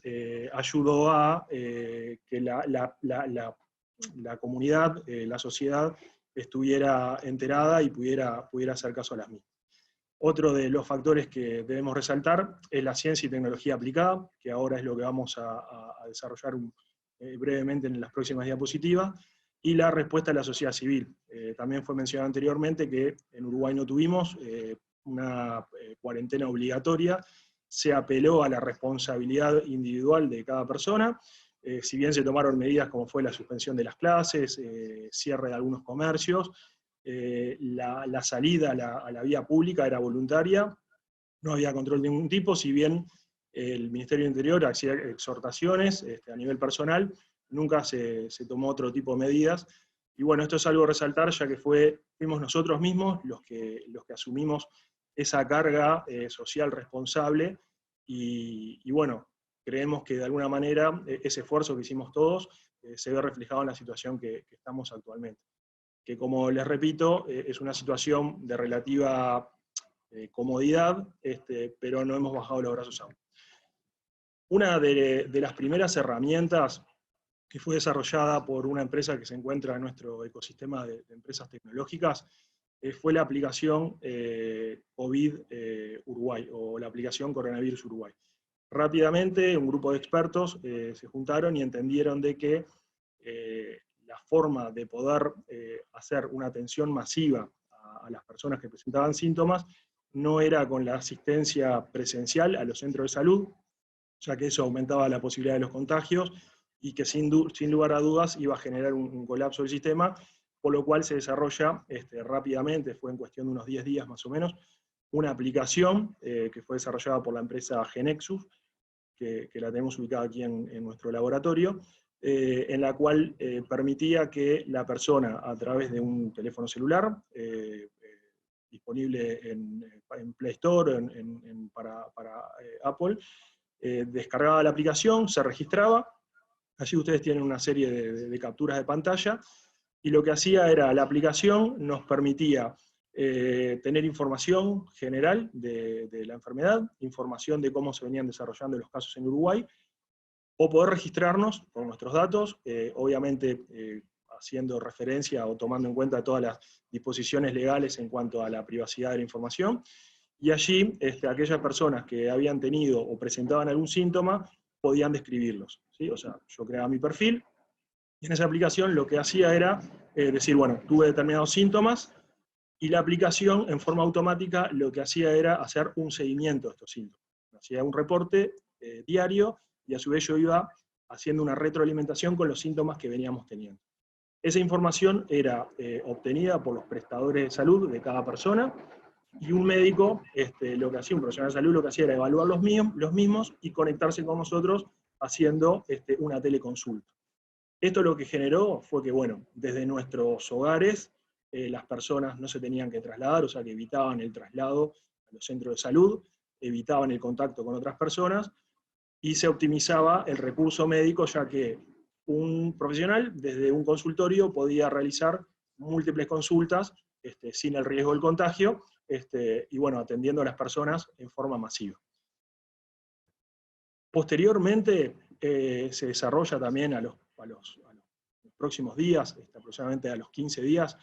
ayudó a que la comunidad, la sociedad, estuviera enterada y pudiera hacer caso a las mismas. Otro de los factores que debemos resaltar es la ciencia y tecnología aplicada, que ahora es lo que vamos a desarrollar brevemente en las próximas diapositivas, y la respuesta de la sociedad civil. También fue mencionado anteriormente que en Uruguay no tuvimos una cuarentena obligatoria, se apeló a la responsabilidad individual de cada persona. Si bien se tomaron medidas como fue la suspensión de las clases, cierre de algunos comercios, la salida a la vía pública era voluntaria, no había control de ningún tipo, si bien el Ministerio del Interior hacía exhortaciones a nivel personal, nunca se tomó otro tipo de medidas. Y bueno, esto es algo a resaltar, ya que fuimos nosotros mismos los que asumimos esa carga social responsable, y bueno, creemos que de alguna manera ese esfuerzo que hicimos todos se ve reflejado en la situación que estamos actualmente. Que como les repito, es una situación de relativa comodidad, pero no hemos bajado los brazos aún. Una de las primeras herramientas que fue desarrollada por una empresa que se encuentra en nuestro ecosistema de empresas tecnológicas fue la aplicación COVID Uruguay, o la aplicación Coronavirus Uruguay. Rápidamente un grupo de expertos se juntaron y entendieron de que la forma de poder hacer una atención masiva a las personas que presentaban síntomas no era con la asistencia presencial a los centros de salud, ya que eso aumentaba la posibilidad de los contagios y que sin lugar a dudas iba a generar un colapso del sistema, por lo cual se desarrolla rápidamente, fue en cuestión de unos 10 días más o menos, una aplicación que fue desarrollada por la empresa Genexus, que la tenemos ubicada aquí en nuestro laboratorio, en la cual permitía que la persona, a través de un teléfono celular, disponible en Play Store, para Apple, descargaba la aplicación, se registraba. Allí ustedes tienen una serie de capturas de pantalla, y lo que hacía era, la aplicación nos permitía tener información general de la enfermedad, información de cómo se venían desarrollando los casos en Uruguay, o poder registrarnos con nuestros datos, obviamente haciendo referencia o tomando en cuenta todas las disposiciones legales en cuanto a la privacidad de la información, y allí aquellas personas que habían tenido o presentaban algún síntoma podían describirlos, ¿sí? O sea, yo creaba mi perfil, y en esa aplicación lo que hacía era decir, bueno, tuve determinados síntomas, y la aplicación en forma automática lo que hacía era hacer un seguimiento de estos síntomas. Hacía un reporte diario, y a su vez yo iba haciendo una retroalimentación con los síntomas que veníamos teniendo. Esa información era obtenida por los prestadores de salud de cada persona, y un médico, lo que hacía, un profesional de salud, lo que hacía era evaluar los mismos y conectarse con nosotros haciendo una teleconsulta. Esto lo que generó fue que, bueno, desde nuestros hogares las personas no se tenían que trasladar, o sea que evitaban el traslado a los centros de salud, evitaban el contacto con otras personas, y se optimizaba el recurso médico, ya que un profesional desde un consultorio podía realizar múltiples consultas sin el riesgo del contagio, y bueno, atendiendo a las personas en forma masiva. Posteriormente se desarrolla también a los próximos días, aproximadamente a los 15 días,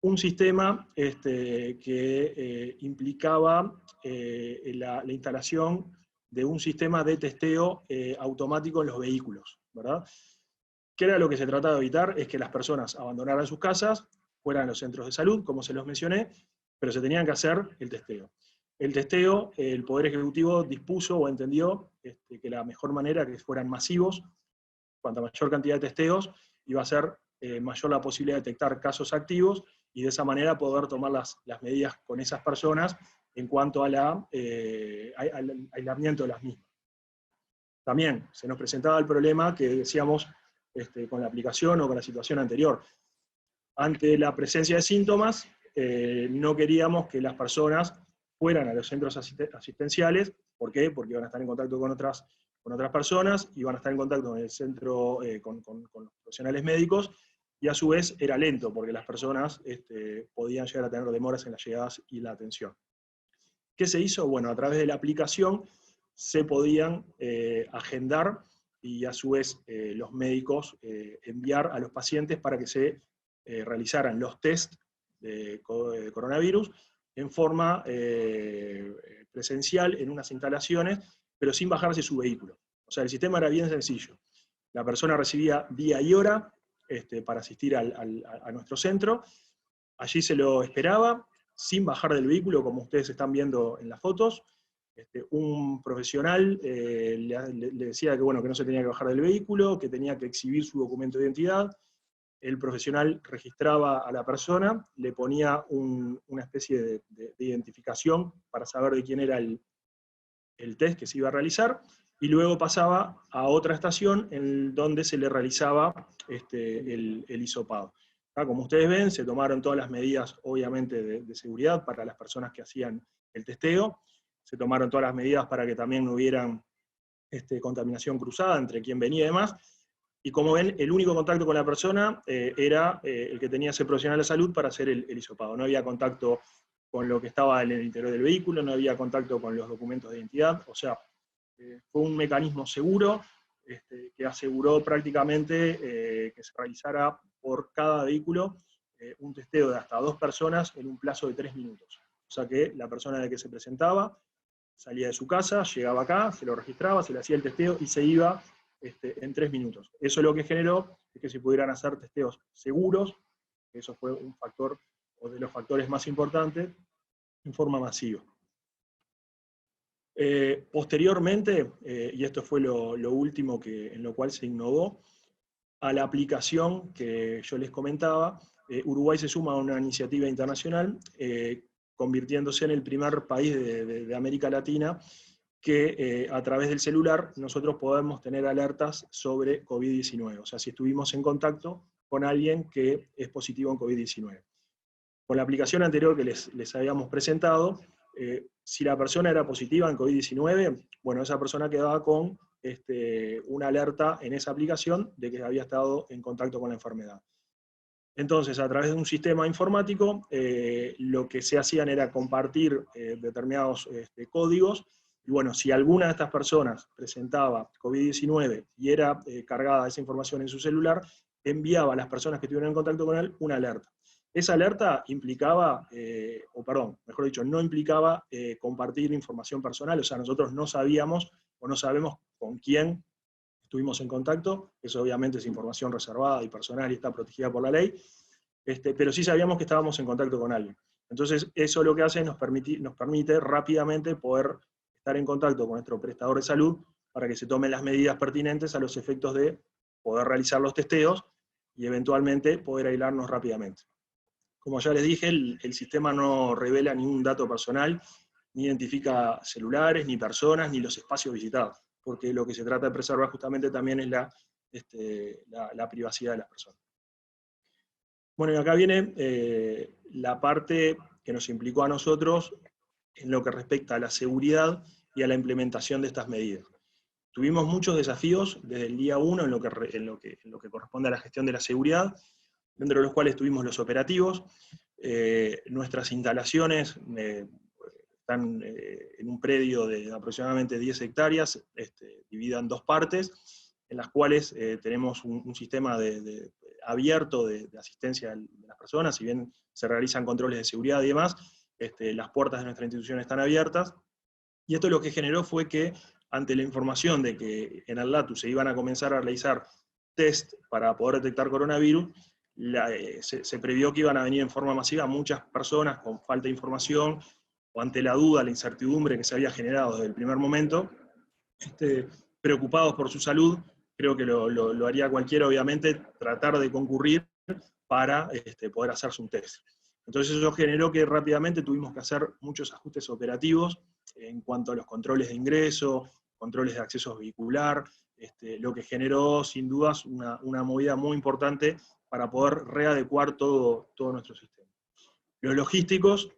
un sistema que implicaba la instalación de un sistema de testeo automático en los vehículos, ¿verdad? ¿Qué era lo que se trataba de evitar? Es que las personas abandonaran sus casas, fueran a los centros de salud, como se los mencioné, pero se tenían que hacer el testeo. El testeo, el Poder Ejecutivo dispuso o entendió que la mejor manera que fueran masivos, cuanta mayor cantidad de testeos, iba a ser mayor la posibilidad de detectar casos activos, y de esa manera poder tomar las medidas con esas personas en cuanto al aislamiento de las mismas. También se nos presentaba el problema que decíamos con la aplicación o con la situación anterior. Ante la presencia de síntomas, no queríamos que las personas fueran a los centros asistenciales. ¿Por qué? Porque iban a estar en contacto con otras personas, iban a estar en contacto con el centro, con los profesionales médicos, y a su vez era lento, porque las personas podían llegar a tener demoras en las llegadas y la atención. ¿Qué se hizo? Bueno, a través de la aplicación se podían agendar, y a su vez los médicos enviar a los pacientes para que se realizaran los test de coronavirus en forma presencial en unas instalaciones, pero sin bajarse su vehículo. O sea, el sistema era bien sencillo. La persona recibía día y hora para asistir a nuestro centro, allí se lo esperaba, sin bajar del vehículo, como ustedes están viendo en las fotos. Un profesional le decía que, bueno, que no se tenía que bajar del vehículo, que tenía que exhibir su documento de identidad. El profesional registraba a la persona, le ponía una especie de identificación para saber de quién era el test que se iba a realizar, y luego pasaba a otra estación en donde se le realizaba el hisopado. Como ustedes ven, se tomaron todas las medidas, obviamente, de seguridad para las personas que hacían el testeo, se tomaron todas las medidas para que también no hubieran contaminación cruzada entre quien venía y demás, y como ven, el único contacto con la persona era el que tenía ese profesional de salud para hacer el hisopado. No había contacto con lo que estaba en el interior del vehículo, no había contacto con los documentos de identidad, o sea, fue un mecanismo seguro que aseguró prácticamente que se realizara por cada vehículo un testeo de hasta 2 personas en un plazo de 3 minutos. O sea que la persona de que se presentaba salía de su casa, llegaba acá, se lo registraba, se le hacía el testeo y se iba en 3 minutos. Eso lo que generó es que se pudieran hacer testeos seguros, eso fue un factor, o de los factores más importantes, en forma masiva. Posteriormente, y esto fue lo último en lo cual se innovó, a la aplicación que yo les comentaba, Uruguay se suma a una iniciativa internacional, convirtiéndose en el primer país de América Latina que a través del celular nosotros podemos tener alertas sobre COVID-19, o sea, si estuvimos en contacto con alguien que es positivo en COVID-19. Con la aplicación anterior que les habíamos presentado, si la persona era positiva en COVID-19, bueno, esa persona quedaba con una alerta en esa aplicación de que había estado en contacto con la enfermedad. Entonces, a través de un sistema informático, lo que se hacían era compartir determinados códigos, y bueno, si alguna de estas personas presentaba COVID-19 y era cargada esa información en su celular, enviaba a las personas que estuvieron en contacto con él una alerta. Esa alerta implicaba, mejor dicho, no implicaba compartir información personal, o sea, nosotros no sabíamos o no sabemos con quién estuvimos en contacto, eso obviamente es información reservada y personal y está protegida por la ley, pero sí sabíamos que estábamos en contacto con alguien. Entonces, eso lo que hace es nos permite rápidamente poder estar en contacto con nuestro prestador de salud para que se tomen las medidas pertinentes a los efectos de poder realizar los testeos y eventualmente poder aislarnos rápidamente. Como ya les dije, el sistema no revela ningún dato personal, ni identifica celulares, ni personas, ni los espacios visitados, porque lo que se trata de preservar justamente también es la privacidad de las personas. Bueno, y acá viene la parte que nos implicó a nosotros en lo que respecta a la seguridad y a la implementación de estas medidas. Tuvimos muchos desafíos desde el día 1 en lo que corresponde a la gestión de la seguridad, dentro de los cuales tuvimos los operativos. Nuestras instalaciones están en un predio de aproximadamente 10 hectáreas, dividida en dos partes, en las cuales tenemos un sistema abierto de asistencia de las personas, si bien se realizan controles de seguridad y demás, las puertas de nuestra institución están abiertas, y esto lo que generó fue que, ante la información de que en el LATU se iban a comenzar a realizar test para poder detectar coronavirus, se previó que iban a venir en forma masiva muchas personas con falta de información, o ante la duda, la incertidumbre que se había generado desde el primer momento, preocupados por su salud. Creo que lo haría cualquiera, obviamente, tratar de concurrir para poder hacerse un test. Entonces eso generó que rápidamente tuvimos que hacer muchos ajustes operativos en cuanto a los controles de ingreso, controles de acceso vehicular, lo que generó sin dudas una movida muy importante para poder readecuar todo nuestro sistema. Los logísticos,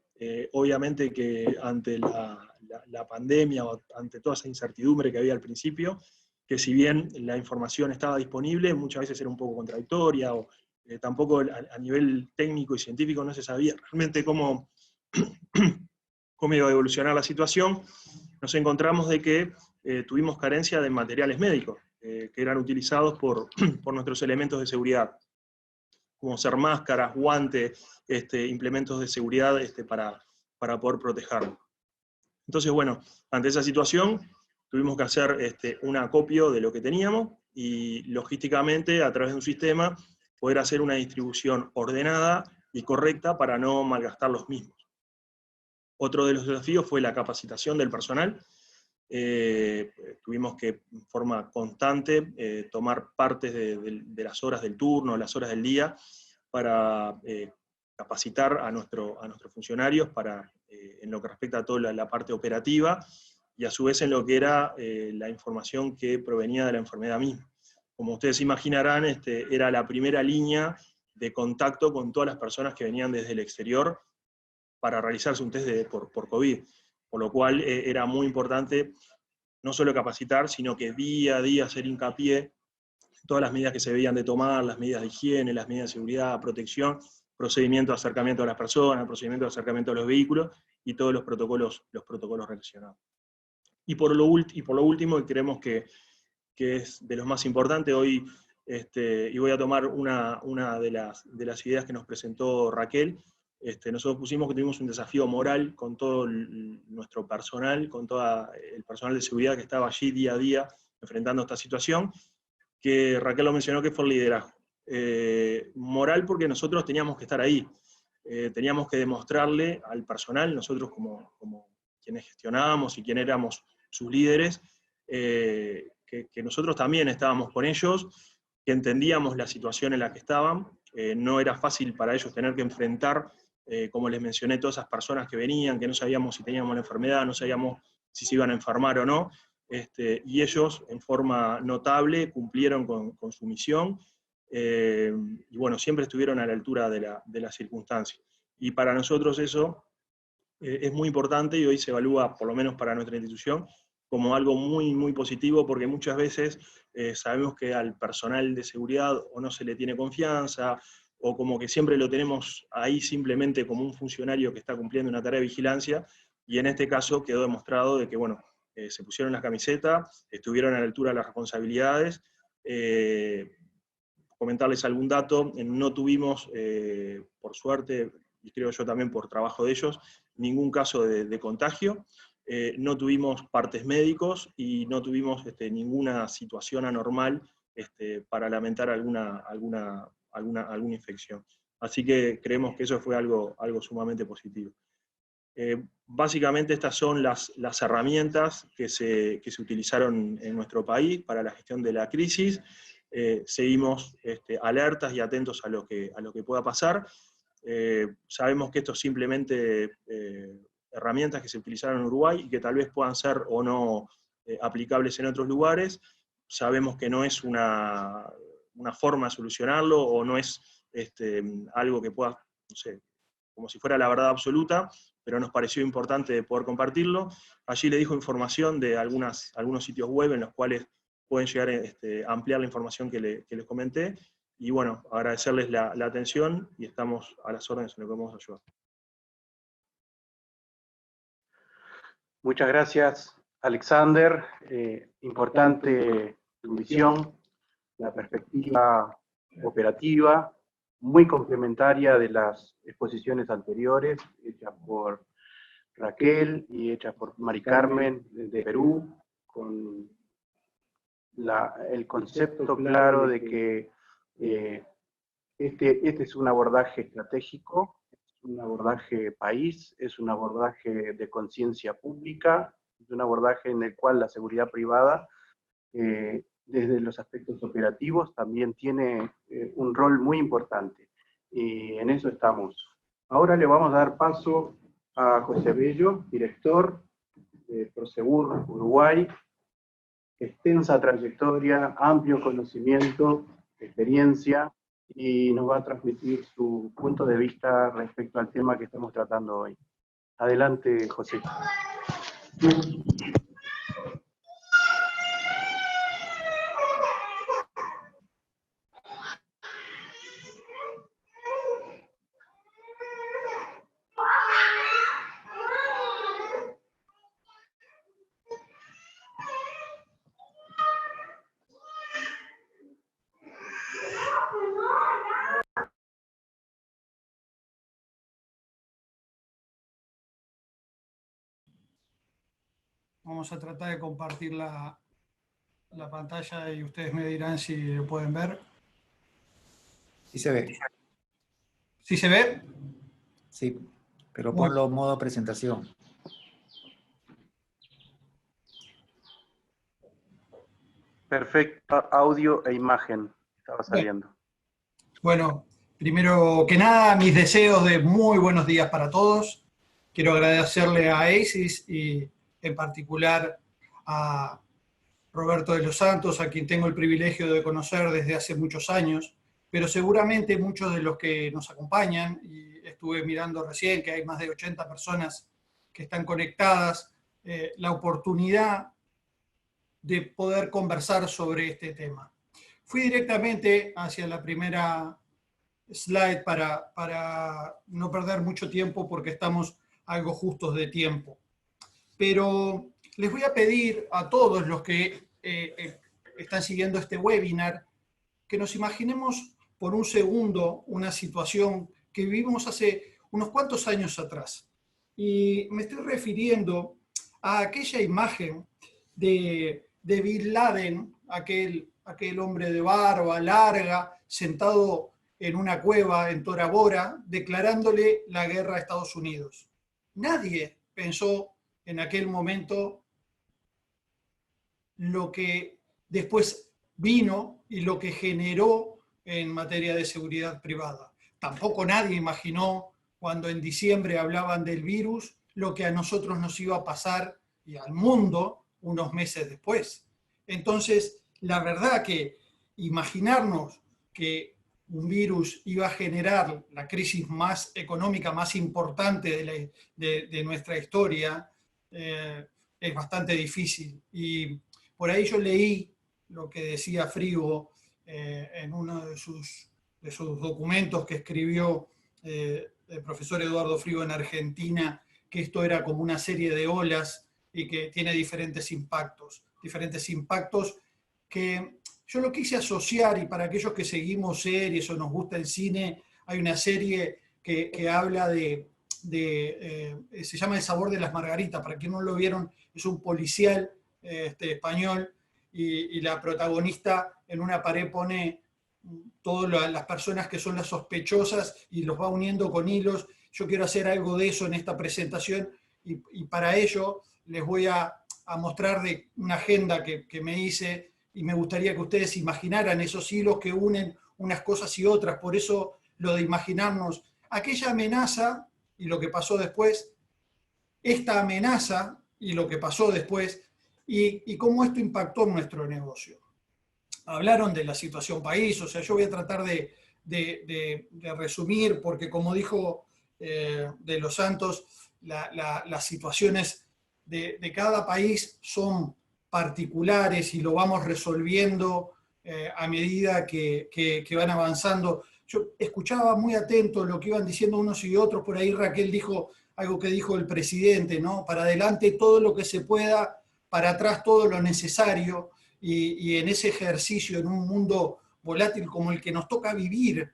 obviamente que ante la pandemia, o ante toda esa incertidumbre que había al principio, que si bien la información estaba disponible, muchas veces era un poco contradictoria, o tampoco a nivel técnico y científico no se sabía realmente cómo iba a evolucionar la situación. Nos encontramos de que tuvimos carencia de materiales médicos, que eran utilizados por nuestros elementos de seguridad, como ser máscaras, guantes, implementos de seguridad para poder protegernos. Entonces, bueno, ante esa situación tuvimos que hacer un acopio de lo que teníamos y logísticamente, a través de un sistema, poder hacer una distribución ordenada y correcta para no malgastar los mismos. Otro de los desafíos fue la capacitación del personal. Tuvimos que, en forma constante, tomar partes de las horas del turno, las horas del día, para capacitar a nuestros funcionarios en lo que respecta a toda la parte operativa, y a su vez en lo que era la información que provenía de la enfermedad misma. Como ustedes imaginarán, era la primera línea de contacto con todas las personas que venían desde el exterior para realizarse un test por COVID, por lo cual era muy importante no solo capacitar, sino que día a día hacer hincapié en todas las medidas que se debían de tomar, las medidas de higiene, las medidas de seguridad, protección, procedimiento de acercamiento a las personas, procedimiento de acercamiento a los vehículos, y todos los protocolos relacionados. Y por lo último, y creemos que es de los más importantes hoy, y voy a tomar una de las ideas que nos presentó Raquel. Nosotros pusimos que tuvimos un desafío moral con todo nuestro personal, con todo el personal de seguridad que estaba allí día a día enfrentando esta situación, que Raquel lo mencionó, que fue el liderazgo. Moral porque nosotros teníamos que estar ahí, teníamos que demostrarle al personal, nosotros como quienes gestionábamos y quienes éramos sus líderes, que nosotros también estábamos con ellos, que entendíamos la situación en la que estaban. No era fácil para ellos tener que enfrentar, como les mencioné, todas esas personas que venían, que no sabíamos si teníamos la enfermedad, no sabíamos si se iban a enfermar o no, y ellos en forma notable cumplieron con su misión, y bueno, siempre estuvieron a la altura de las circunstancias. Y para nosotros eso es muy importante y hoy se evalúa, por lo menos para nuestra institución, como algo muy, muy positivo, porque muchas veces sabemos que al personal de seguridad o no se le tiene confianza, o como que siempre lo tenemos ahí simplemente como un funcionario que está cumpliendo una tarea de vigilancia, y en este caso quedó demostrado de que, bueno, se pusieron las camisetas, estuvieron a la altura de las responsabilidades. Comentarles algún dato, no tuvimos, por suerte, y creo yo también por trabajo de ellos, ningún caso de contagio, no tuvimos partes médicos y no tuvimos ninguna situación anormal para lamentar alguna infección. Así que creemos que eso fue algo sumamente positivo. Básicamente estas son las herramientas que se utilizaron en nuestro país para la gestión de la crisis. Seguimos alertas y atentos a lo que pueda pasar. Sabemos que esto es simplemente herramientas que se utilizaron en Uruguay y que tal vez puedan ser o no aplicables en otros lugares. Sabemos que no es una forma de solucionarlo o no es algo que pueda, no sé, como si fuera la verdad absoluta, pero nos pareció importante poder compartirlo. Allí le dejo información de algunos sitios web en los cuales pueden llegar a ampliar la información que les comenté, y bueno, agradecerles la atención y estamos a las órdenes en lo que podemos ayudar. Muchas gracias, Alexander. Importante tu visión, la perspectiva operativa, muy complementaria de las exposiciones anteriores, hechas por Raquel y hechas por Mari Carmen de Perú, con el concepto claro de que este es un abordaje estratégico, es un abordaje país, es un abordaje de conciencia pública, es un abordaje en el cual la seguridad privada, desde los aspectos operativos, también tiene un rol muy importante. Y en eso estamos. Ahora le vamos a dar paso a José Bello, director de Prosegur Uruguay, extensa trayectoria, amplio conocimiento, experiencia, y nos va a transmitir su punto de vista respecto al tema que estamos tratando hoy. Adelante, José. Vamos a tratar de compartir la pantalla y ustedes me dirán si lo pueden ver. Sí se ve. ¿Sí se ve? Sí, pero ponlo en modo presentación. Perfecto, audio e imagen estaba saliendo. Bueno, primero que nada, mis deseos de muy buenos días para todos. Quiero agradecerle a ACES y en particular a Roberto de los Santos, a quien tengo el privilegio de conocer desde hace muchos años, pero seguramente muchos de los que nos acompañan, y estuve mirando recién que hay más de 80 personas que están conectadas, la oportunidad de poder conversar sobre este tema. Fui directamente hacia la primera slide para no perder mucho tiempo porque estamos algo justos de tiempo. Pero les voy a pedir a todos los que están siguiendo este webinar que nos imaginemos por un segundo una situación que vivimos hace unos cuantos años atrás. Y me estoy refiriendo a aquella imagen de Bin Laden, aquel hombre de barba larga, sentado en una cueva en Tora Bora, declarándole la guerra a Estados Unidos. Nadie pensó en aquel momento lo que después vino y lo que generó en materia de seguridad privada. Tampoco nadie imaginó cuando en diciembre hablaban del virus lo que a nosotros nos iba a pasar y al mundo unos meses después. Entonces, la verdad que imaginarnos que un virus iba a generar la crisis más económica, más importante de nuestra historia, es bastante difícil. Y por ahí yo leí lo que decía Frigo en uno de sus documentos que escribió el profesor Eduardo Frigo en Argentina, que esto era como una serie de olas y que tiene diferentes impactos que yo lo quise asociar, y para aquellos que seguimos series o nos gusta el cine, hay una serie que habla se llama El sabor de las margaritas, para quienes no lo vieron, es un policial español, y la protagonista en una pared pone todas las personas que son las sospechosas y los va uniendo con hilos. Yo quiero hacer algo de eso en esta presentación, y para ello les voy a mostrar de una agenda que me hice, y me gustaría que ustedes imaginaran esos hilos que unen unas cosas y otras. Por eso lo de imaginarnos aquella amenaza y lo que pasó después, esta amenaza y lo que pasó después, y cómo esto impactó en nuestro negocio. Hablaron de la situación país, o sea, yo voy a tratar de resumir, porque como dijo De los Santos, las situaciones de cada país son particulares y lo vamos resolviendo a medida que van avanzando. Yo escuchaba muy atento lo que iban diciendo unos y otros. Por ahí Raquel dijo algo que dijo el presidente, ¿no? Para adelante todo lo que se pueda, para atrás todo lo necesario, y en ese ejercicio, en un mundo volátil como el que nos toca vivir,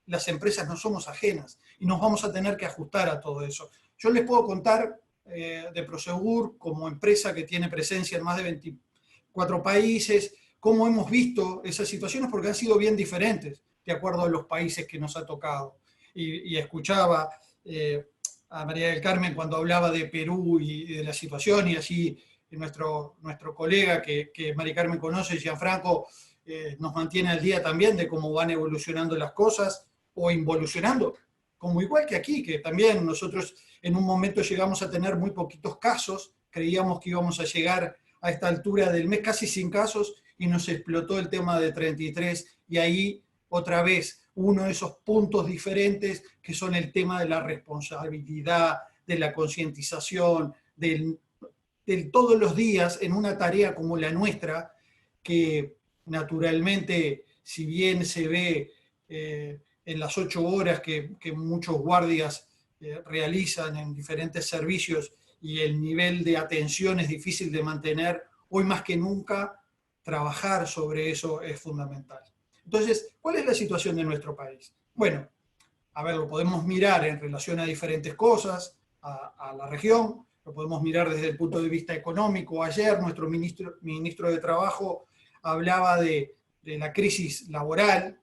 las empresas no somos ajenas y nos vamos a tener que ajustar a todo eso. Yo les puedo contar de Prosegur, como empresa que tiene presencia en más de 24 países, cómo hemos visto esas situaciones, porque han sido bien diferentes de acuerdo a los países que nos ha tocado. Y escuchaba a María del Carmen cuando hablaba de Perú y de la situación, y así nuestro colega que María Carmen conoce, Gianfranco, nos mantiene al día también de cómo van evolucionando las cosas, o involucionando, como igual que aquí, que también nosotros en un momento llegamos a tener muy poquitos casos, creíamos que íbamos a llegar a esta altura del mes casi sin casos, y nos explotó el tema de 33, y ahí otra vez uno de esos puntos diferentes que son el tema de la responsabilidad, de la concientización, del todos los días en una tarea como la nuestra, que naturalmente, si bien se ve en las 8 horas que muchos guardias realizan en diferentes servicios, y el nivel de atención es difícil de mantener, hoy más que nunca trabajar sobre eso es fundamental. Entonces, ¿cuál es la situación de nuestro país? Bueno, a ver, lo podemos mirar en relación a diferentes cosas, a la región, lo podemos mirar desde el punto de vista económico. Ayer nuestro ministro de Trabajo hablaba de la crisis laboral,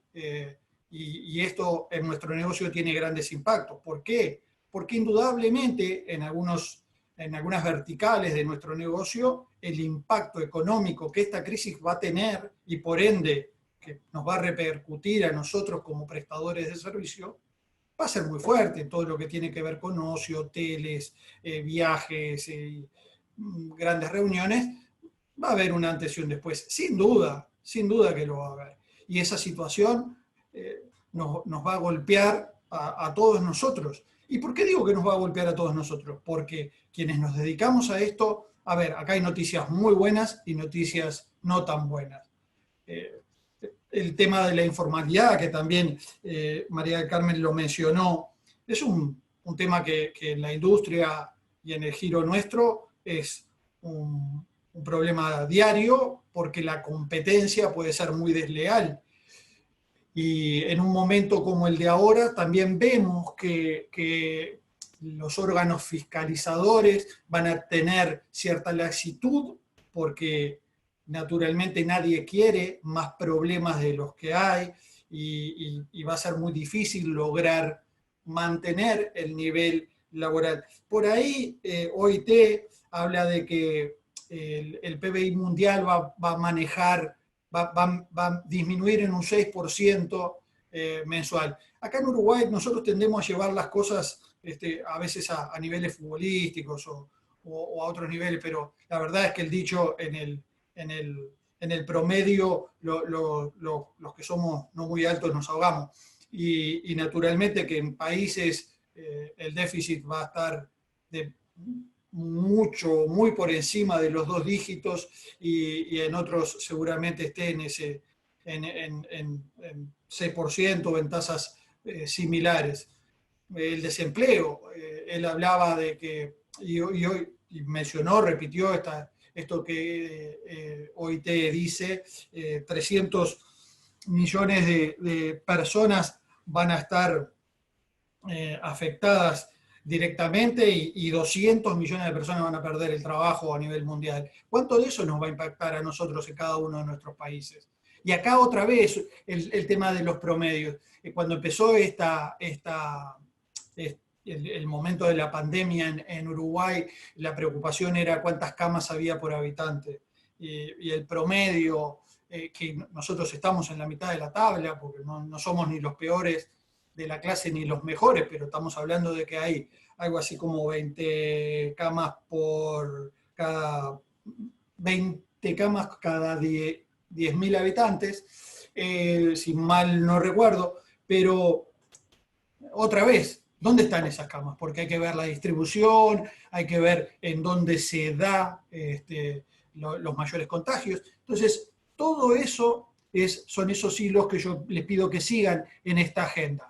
y esto en nuestro negocio tiene grandes impactos. ¿Por qué? Porque indudablemente en algunas verticales de nuestro negocio, el impacto económico que esta crisis va a tener, y por ende que nos va a repercutir a nosotros como prestadores de servicio, va a ser muy fuerte en todo lo que tiene que ver con ocio, hoteles, viajes, grandes reuniones. Va a haber un antes y un después, sin duda que lo va a haber. Y esa situación nos va a golpear a todos nosotros. ¿Y por qué digo que nos va a golpear a todos nosotros? Porque quienes nos dedicamos a esto, a ver, acá hay noticias muy buenas y noticias no tan buenas. El tema de la informalidad, que también María del Carmen lo mencionó, es un tema que en la industria y en el giro nuestro es un problema diario, porque la competencia puede ser muy desleal. Y en un momento como el de ahora, también vemos que los órganos fiscalizadores van a tener cierta laxitud, porque naturalmente nadie quiere más problemas de los que hay, y va a ser muy difícil lograr mantener el nivel laboral. Por ahí OIT habla de que el PBI mundial va a manejar, va a disminuir en un 6% mensual. Acá en Uruguay nosotros tendemos a llevar las cosas a veces a niveles futbolísticos o a otros niveles, pero la verdad es que el dicho en en el promedio los que somos no muy altos nos ahogamos. Y naturalmente que en países el déficit va a estar muy por encima de los 2 dígitos y en otros seguramente esté en 6% o en tasas similares. El desempleo, él hablaba de que, y mencionó, repitió esto que OIT dice, 300 millones de personas van a estar afectadas directamente y 200 millones de personas van a perder el trabajo a nivel mundial. ¿Cuánto de eso nos va a impactar a nosotros en cada uno de nuestros países? Y acá otra vez el tema de los promedios. Cuando empezó el momento de la pandemia en Uruguay, la preocupación era cuántas camas había por habitante. Y el promedio, que nosotros estamos en la mitad de la tabla, porque no somos ni los peores de la clase ni los mejores, pero estamos hablando de que hay algo así como 20 camas por cada 20 camas cada 10.000 habitantes, si mal no recuerdo, pero otra vez, ¿dónde están esas camas? Porque hay que ver la distribución, hay que ver en dónde se da los mayores contagios. Entonces, todo eso son esos hilos que yo les pido que sigan en esta agenda.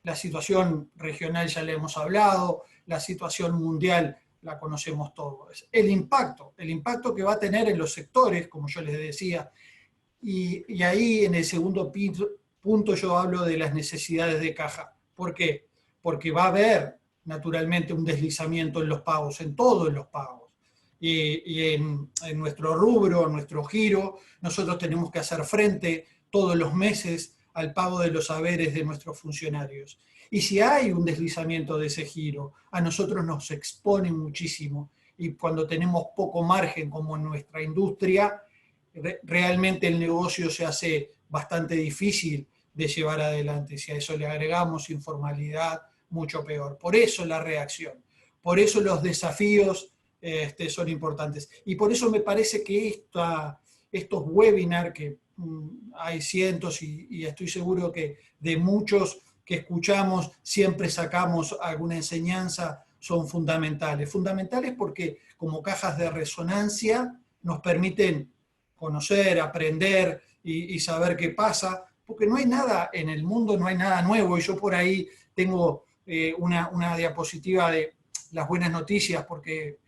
La situación regional ya le hemos hablado, la situación mundial la conocemos todos. El impacto que va a tener en los sectores, como yo les decía, y ahí en el segundo punto yo hablo de las necesidades de caja. ¿Por qué? Porque va a haber naturalmente un deslizamiento en los pagos, en todos los pagos. Y en nuestro rubro, en nuestro giro, nosotros tenemos que hacer frente todos los meses al pago de los haberes de nuestros funcionarios. Y si hay un deslizamiento de ese giro, a nosotros nos expone muchísimo. Y cuando tenemos poco margen, como en nuestra industria, realmente el negocio se hace bastante difícil de llevar adelante. Si a eso le agregamos informalidad, mucho peor. Por eso la reacción. Por eso los desafíos son importantes. Y por eso me parece que estos webinars, que hay cientos y estoy seguro que de muchos que escuchamos siempre sacamos alguna enseñanza, son fundamentales. Fundamentales porque como cajas de resonancia nos permiten conocer, aprender y saber qué pasa, porque no hay nada en el mundo, no hay nada nuevo. Y yo por ahí tengo una diapositiva de las buenas noticias, porque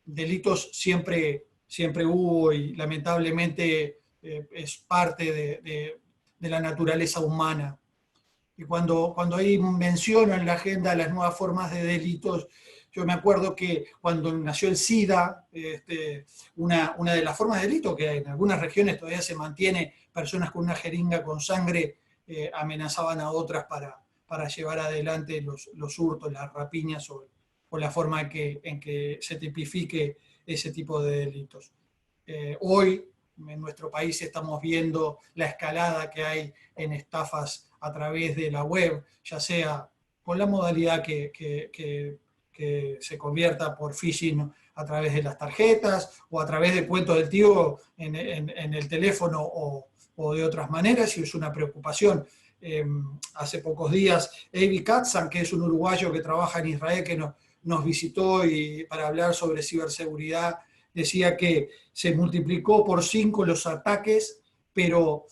delitos siempre hubo y lamentablemente es parte de la naturaleza humana. Y cuando ahí menciono en la agenda las nuevas formas de delitos, yo me acuerdo que cuando nació el SIDA, una de las formas de delito que en algunas regiones todavía se mantiene, personas con una jeringa con sangre amenazaban a otras para llevar adelante los hurtos, las rapiñas o la forma en que se tipifique ese tipo de delitos. Hoy en nuestro país estamos viendo la escalada que hay en estafas a través de la web, ya sea con la modalidad que se convierta por phishing a través de las tarjetas o a través de cuentos del tío en el teléfono o de otras maneras, y es una preocupación. Hace pocos días, Avi Katzan, que es un uruguayo que trabaja en Israel, que nos visitó para hablar sobre ciberseguridad, decía que se multiplicó por 5 los ataques, pero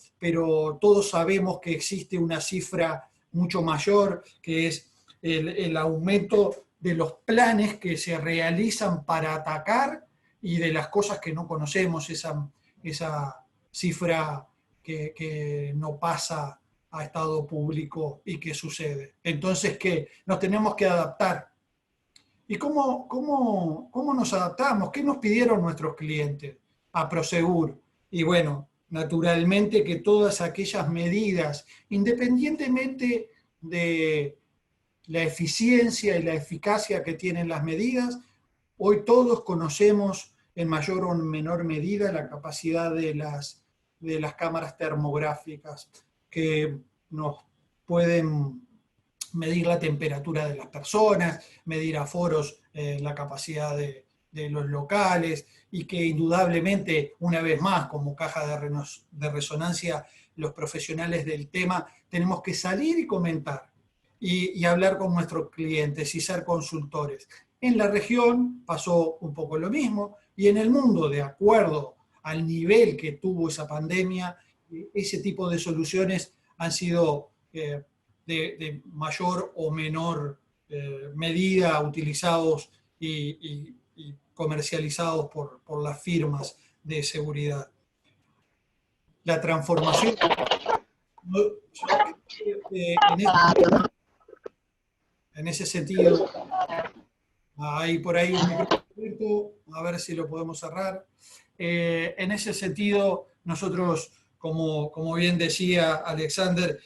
todos sabemos que existe una cifra mucho mayor, que es el aumento de los planes que se realizan para atacar y de las cosas que no conocemos, esa cifra que no pasa a estado público y que sucede. Entonces, ¿qué? Nos tenemos que adaptar. ¿Y cómo nos adaptamos? ¿Qué nos pidieron nuestros clientes? A Prosegur. Y bueno, naturalmente que todas aquellas medidas, independientemente de la eficiencia y la eficacia que tienen las medidas, hoy todos conocemos en mayor o menor medida la capacidad de las cámaras termográficas que nos pueden medir la temperatura de las personas, medir aforos, la capacidad de de los locales, y que indudablemente, una vez más, como caja de resonancia, los profesionales del tema, tenemos que salir y comentar y hablar con nuestros clientes y ser consultores. En la región pasó un poco lo mismo, y en el mundo, de acuerdo al nivel que tuvo esa pandemia, ese tipo de soluciones han sido de mayor o menor medida utilizados y comercializados por las firmas de seguridad. La transformación en ese sentido, hay por ahí un micrófono, a ver si lo podemos cerrar. En ese sentido, nosotros, como bien decía Alexander,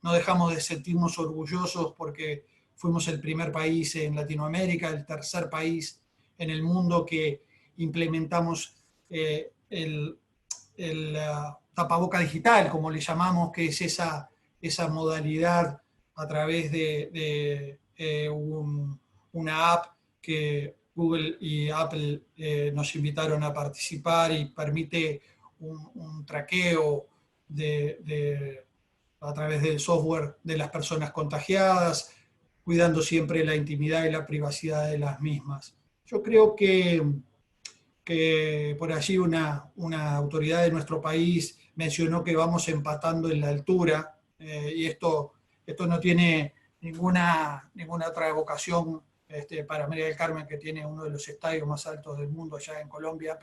no dejamos de sentirnos orgullosos porque fuimos el primer país en Latinoamérica, el tercer país en el mundo que implementamos el tapaboca digital, como le llamamos, que es esa modalidad a través de una app que Google y Apple nos invitaron a participar, y permite un traqueo a través del software de las personas contagiadas, cuidando siempre la intimidad y la privacidad de las mismas. Yo creo que por allí una autoridad de nuestro país mencionó que vamos empatando en la altura, y esto no tiene ninguna otra evocación para María del Carmen, que tiene uno de los estadios más altos del mundo allá en Colombia,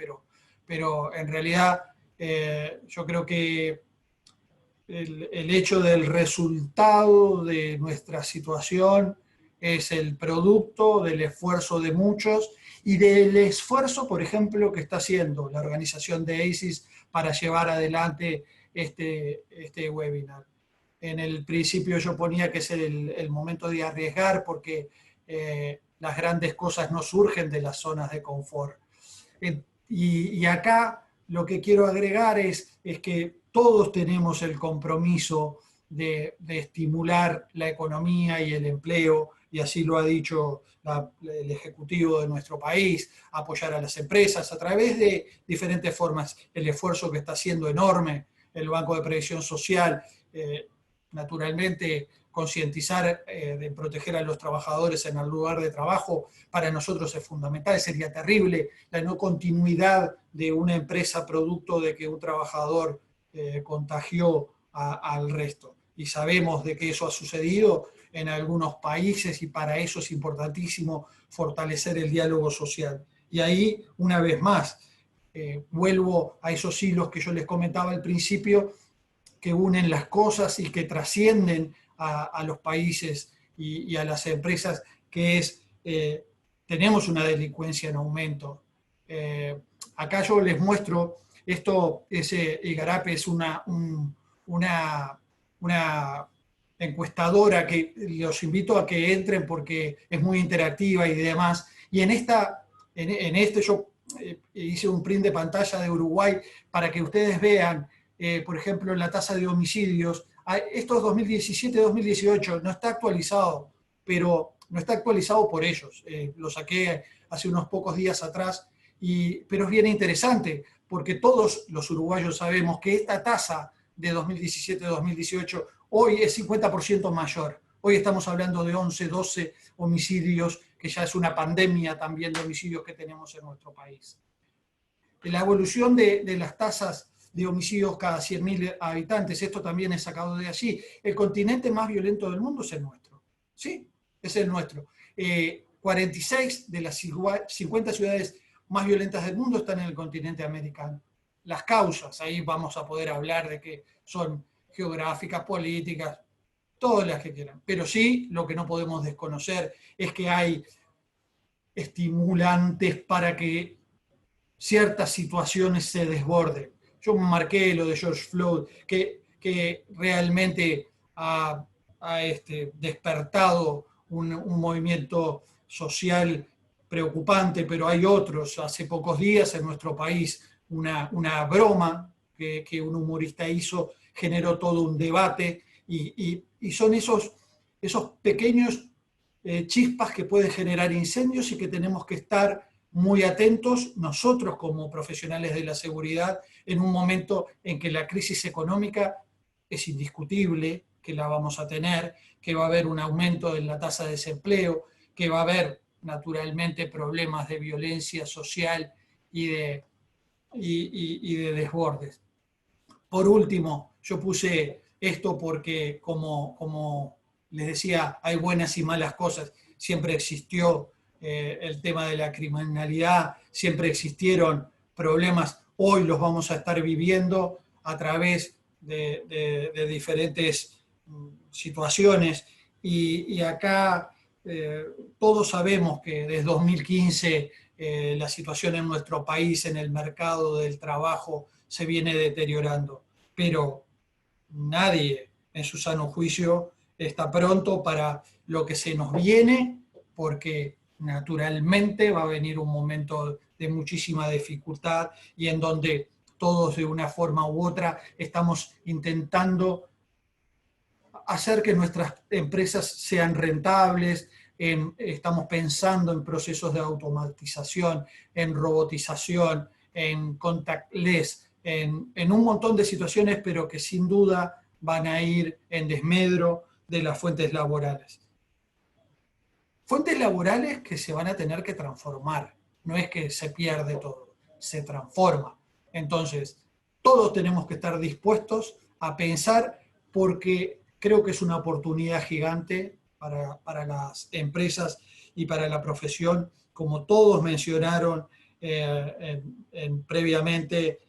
pero en realidad yo creo que el hecho del resultado de nuestra situación es el producto del esfuerzo de muchos y del esfuerzo, por ejemplo, que está haciendo la organización de ACES para llevar adelante este webinar. En el principio yo ponía que es el momento de arriesgar, porque las grandes cosas no surgen de las zonas de confort. Y acá lo que quiero agregar es que todos tenemos el compromiso de estimular la economía y el empleo, y así lo ha dicho el Ejecutivo de nuestro país, apoyar a las empresas a través de diferentes formas. El esfuerzo que está haciendo enorme el Banco de Previsión Social, naturalmente concientizar de proteger a los trabajadores en el lugar de trabajo, para nosotros es fundamental. Sería terrible la no continuidad de una empresa producto de que un trabajador contagió al resto. Y sabemos de que eso ha sucedido en algunos países, y para eso es importantísimo fortalecer el diálogo social. Y ahí, una vez más, vuelvo a esos hilos que yo les comentaba al principio, que unen las cosas y que trascienden a los países y a las empresas, que es, tenemos una delincuencia en aumento. Acá yo les muestro, Igarapé es una encuestadora que los invito a que entren porque es muy interactiva y demás. Y en este yo hice un print de pantalla de Uruguay para que ustedes vean, por ejemplo, la tasa de homicidios. Esto es 2017-2018, no está actualizado, pero no está actualizado por ellos. Lo saqué hace unos pocos días atrás, pero es bien interesante, porque todos los uruguayos sabemos que esta tasa de 2017-2018 hoy es 50% mayor. Hoy estamos hablando de 11, 12 homicidios, que ya es una pandemia también de homicidios que tenemos en nuestro país. La evolución de las tasas de homicidios cada 100.000 habitantes, esto también es sacado de allí. El continente más violento del mundo es el nuestro. Sí, es el nuestro. 46 de las 50 ciudades más violentas del mundo están en el continente americano. Las causas, ahí vamos a poder hablar de que son geográficas, políticas, todas las que quieran. Pero sí, lo que no podemos desconocer es que hay estimulantes para que ciertas situaciones se desborden. Yo marqué lo de George Floyd, que realmente ha despertado un movimiento social preocupante, pero hay otros. Hace pocos días en nuestro país una broma que un humorista hizo generó todo un debate, y son esos pequeños chispas que pueden generar incendios, y que tenemos que estar muy atentos nosotros como profesionales de la seguridad en un momento en que la crisis económica es indiscutible, que la vamos a tener, que va a haber un aumento en la tasa de desempleo, que va a haber naturalmente problemas de violencia social y de desbordes. Por último, yo puse esto porque, como les decía, hay buenas y malas cosas. Siempre existió el tema de la criminalidad, siempre existieron problemas. Hoy los vamos a estar viviendo a través de diferentes situaciones. Y acá todos sabemos que desde 2015 la situación en nuestro país, en el mercado del trabajo, se viene deteriorando, pero nadie en su sano juicio está pronto para lo que se nos viene, porque naturalmente va a venir un momento de muchísima dificultad y en donde todos de una forma u otra estamos intentando hacer que nuestras empresas sean rentables, estamos pensando en procesos de automatización, en robotización, en contactless, en un montón de situaciones, pero que sin duda van a ir en desmedro de las fuentes laborales. Fuentes laborales que se van a tener que transformar, no es que se pierde todo, se transforma. Entonces, todos tenemos que estar dispuestos a pensar, porque creo que es una oportunidad gigante para las empresas y para la profesión, como todos mencionaron previamente,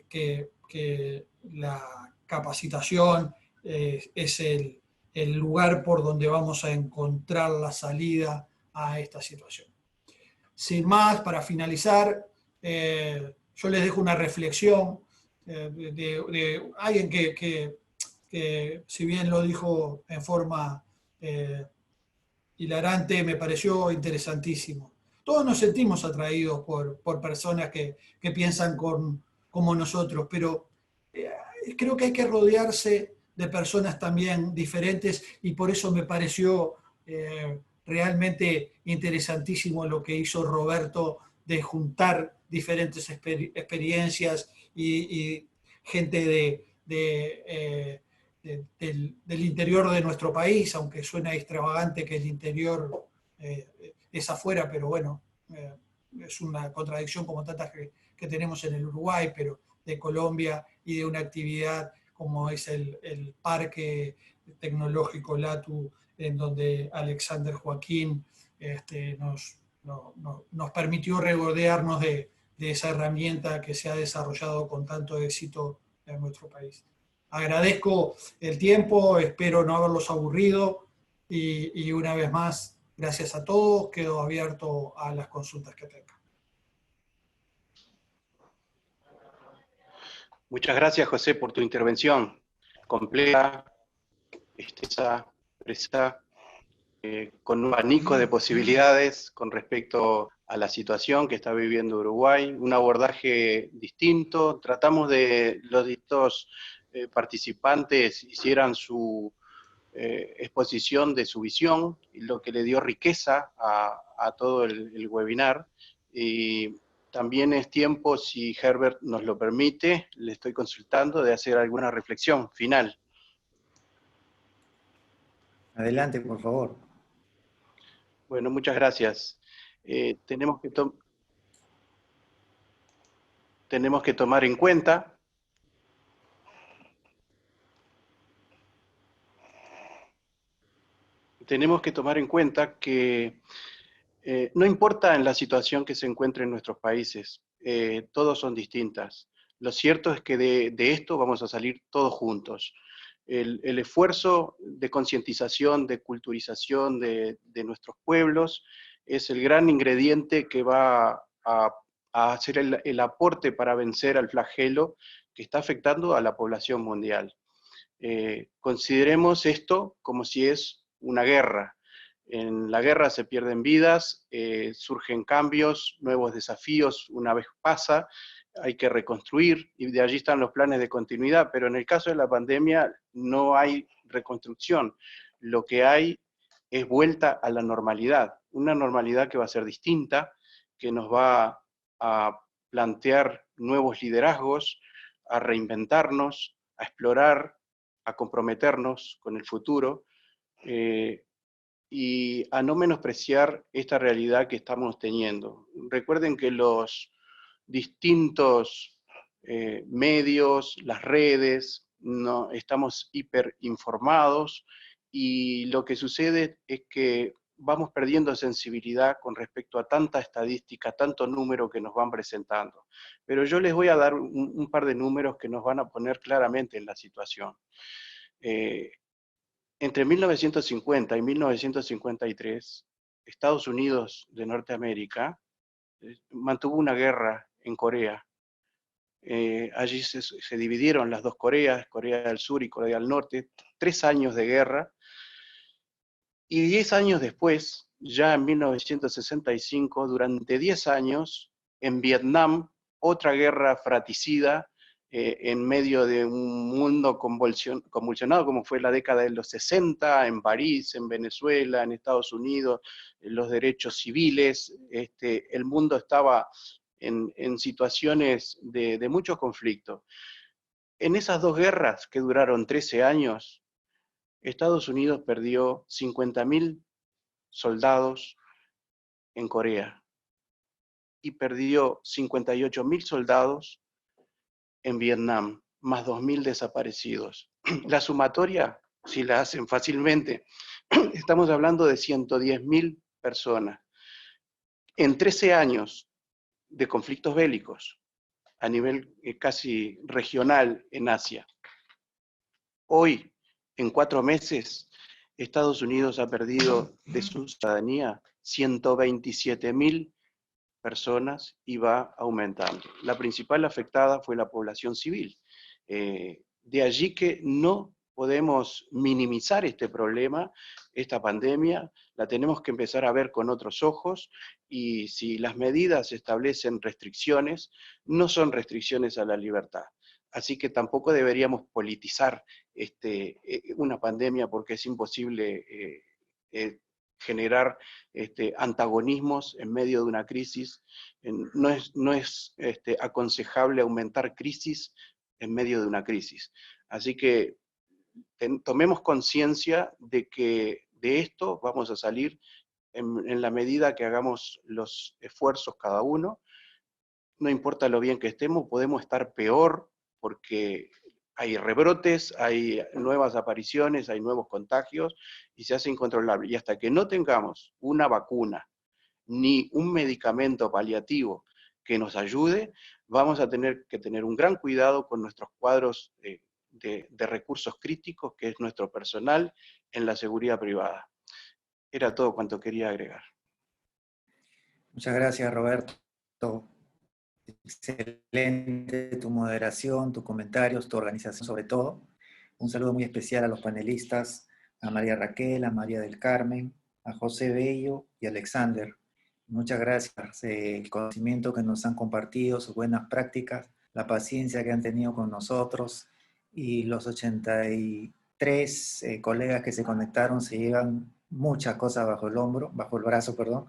que la capacitación es el lugar por donde vamos a encontrar la salida a esta situación. Sin más, para finalizar, yo les dejo una reflexión de alguien que si bien lo dijo en forma hilarante, me pareció interesantísimo. Todos nos sentimos atraídos por personas que piensan como nosotros, pero creo que hay que rodearse de personas también diferentes, y por eso me pareció realmente interesantísimo lo que hizo Roberto de juntar diferentes experiencias y gente del interior de nuestro país, aunque suena extravagante que el interior es afuera, pero bueno, es una contradicción como tantas que tenemos en el Uruguay, pero de Colombia, y de una actividad como es el Parque Tecnológico LATU, en donde Alexander Joaquín nos permitió regodearnos de esa herramienta que se ha desarrollado con tanto éxito en nuestro país. Agradezco el tiempo, espero no haberlos aburrido, y una vez más, gracias a todos, quedo abierto a las consultas que tengan. Muchas gracias, José, por tu intervención completa, extensa, precisa, con un abanico de posibilidades con respecto a la situación que está viviendo Uruguay, un abordaje distinto. Tratamos de los distintos participantes hicieran su exposición de su visión, lo que le dio riqueza a todo el webinar. Y también es tiempo, si Herbert nos lo permite, le estoy consultando, de hacer alguna reflexión final. Adelante, por favor. Bueno, muchas gracias. Tenemos que tomar en cuenta que no importa en la situación que se encuentre en nuestros países, todos son distintas. Lo cierto es que de esto vamos a salir todos juntos. El esfuerzo de concientización, de culturización de nuestros pueblos es el gran ingrediente que va a hacer el aporte para vencer al flagelo que está afectando a la población mundial. Consideremos esto como si es una guerra. En la guerra se pierden vidas, surgen cambios, nuevos desafíos, una vez pasa, hay que reconstruir, y de allí están los planes de continuidad, pero en el caso de la pandemia no hay reconstrucción, lo que hay es vuelta a la normalidad, una normalidad que va a ser distinta, que nos va a plantear nuevos liderazgos, a reinventarnos, a explorar, a comprometernos con el futuro, y a no menospreciar esta realidad que estamos teniendo. Recuerden que los distintos medios, las redes, no, estamos hiperinformados, y lo que sucede es que vamos perdiendo sensibilidad con respecto a tanta estadística, tanto número que nos van presentando. Pero yo les voy a dar un par de números que nos van a poner claramente en la situación. Entre 1950 y 1953, Estados Unidos de Norteamérica mantuvo una guerra en Corea. Allí se dividieron las dos Coreas, Corea del Sur y Corea del Norte, 3 años de guerra, y 10 años después, ya en 1965, durante 10 años, en Vietnam, otra guerra fratricida, en medio de un mundo convulsionado como fue la década de los 60, en París, en Venezuela, en Estados Unidos, los derechos civiles, el mundo estaba en situaciones de mucho conflicto. En esas dos guerras, que duraron 13 años, Estados Unidos perdió 50.000 soldados en Corea y perdió 58.000 soldados en Vietnam, más 2.000 desaparecidos. La sumatoria, si la hacen fácilmente, estamos hablando de 110.000 personas. En 13 años de conflictos bélicos a nivel casi regional en Asia. Hoy, en 4 meses, Estados Unidos ha perdido de su ciudadanía 127.000 personas y va aumentando. La principal afectada fue la población civil. De allí que no podemos minimizar este problema, esta pandemia, la tenemos que empezar a ver con otros ojos, y si las medidas establecen restricciones, no son restricciones a la libertad. Así que tampoco deberíamos politizar una pandemia, porque es imposible generar antagonismos en medio de una crisis. No es aconsejable aumentar crisis en medio de una crisis. Así que tomemos conciencia de que de esto vamos a salir en la medida que hagamos los esfuerzos cada uno. No importa lo bien que estemos, podemos estar peor, porque hay rebrotes, hay nuevas apariciones, hay nuevos contagios, y se hace incontrolable. Y hasta que no tengamos una vacuna, ni un medicamento paliativo que nos ayude, vamos a tener que tener un gran cuidado con nuestros cuadros de recursos críticos, que es nuestro personal en la seguridad privada. Era todo cuanto quería agregar. Muchas gracias, Roberto. Excelente tu moderación, tus comentarios, tu organización sobre todo. Un saludo muy especial a los panelistas, a María Raquel, a María del Carmen, a José Bello y a Alexander. Muchas gracias. El conocimiento que nos han compartido, sus buenas prácticas, la paciencia que han tenido con nosotros, y los 83 colegas que se conectaron se llevan muchas cosas bajo el brazo, perdón,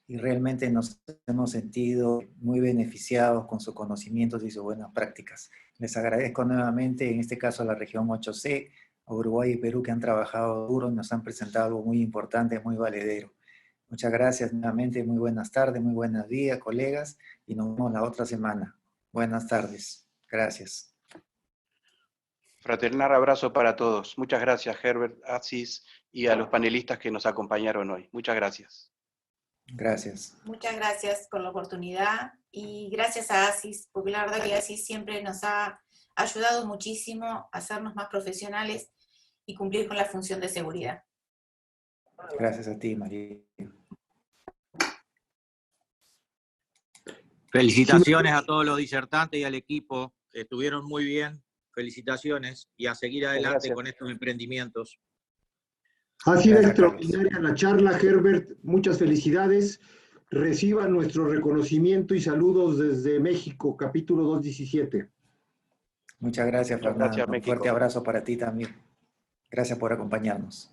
y realmente nos hemos sentido muy beneficiados con sus conocimientos y sus buenas prácticas. Les agradezco nuevamente, en este caso a la región 8C, a Uruguay y Perú, que han trabajado duro y nos han presentado algo muy importante, muy valedero. Muchas gracias nuevamente, muy buenas tardes, muy buenos días, colegas, y nos vemos la otra semana. Buenas tardes. Gracias. Fraternal abrazo para todos. Muchas gracias, Herbert, Asís, y a los panelistas que nos acompañaron hoy. Muchas gracias. Gracias. Muchas gracias por la oportunidad, y gracias a Asís, porque la verdad que Asís siempre nos ha ayudado muchísimo a hacernos más profesionales y cumplir con la función de seguridad. Gracias a ti, María. Felicitaciones a todos los disertantes y al equipo, estuvieron muy bien, felicitaciones, y a seguir adelante con estos emprendimientos. Ha sido extraordinaria la charla, Herbert, muchas felicidades. Reciba nuestro reconocimiento y saludos desde México, capítulo 217. Muchas gracias, Fernando. Gracias, Un México. fuerte abrazo para ti también. Gracias por acompañarnos.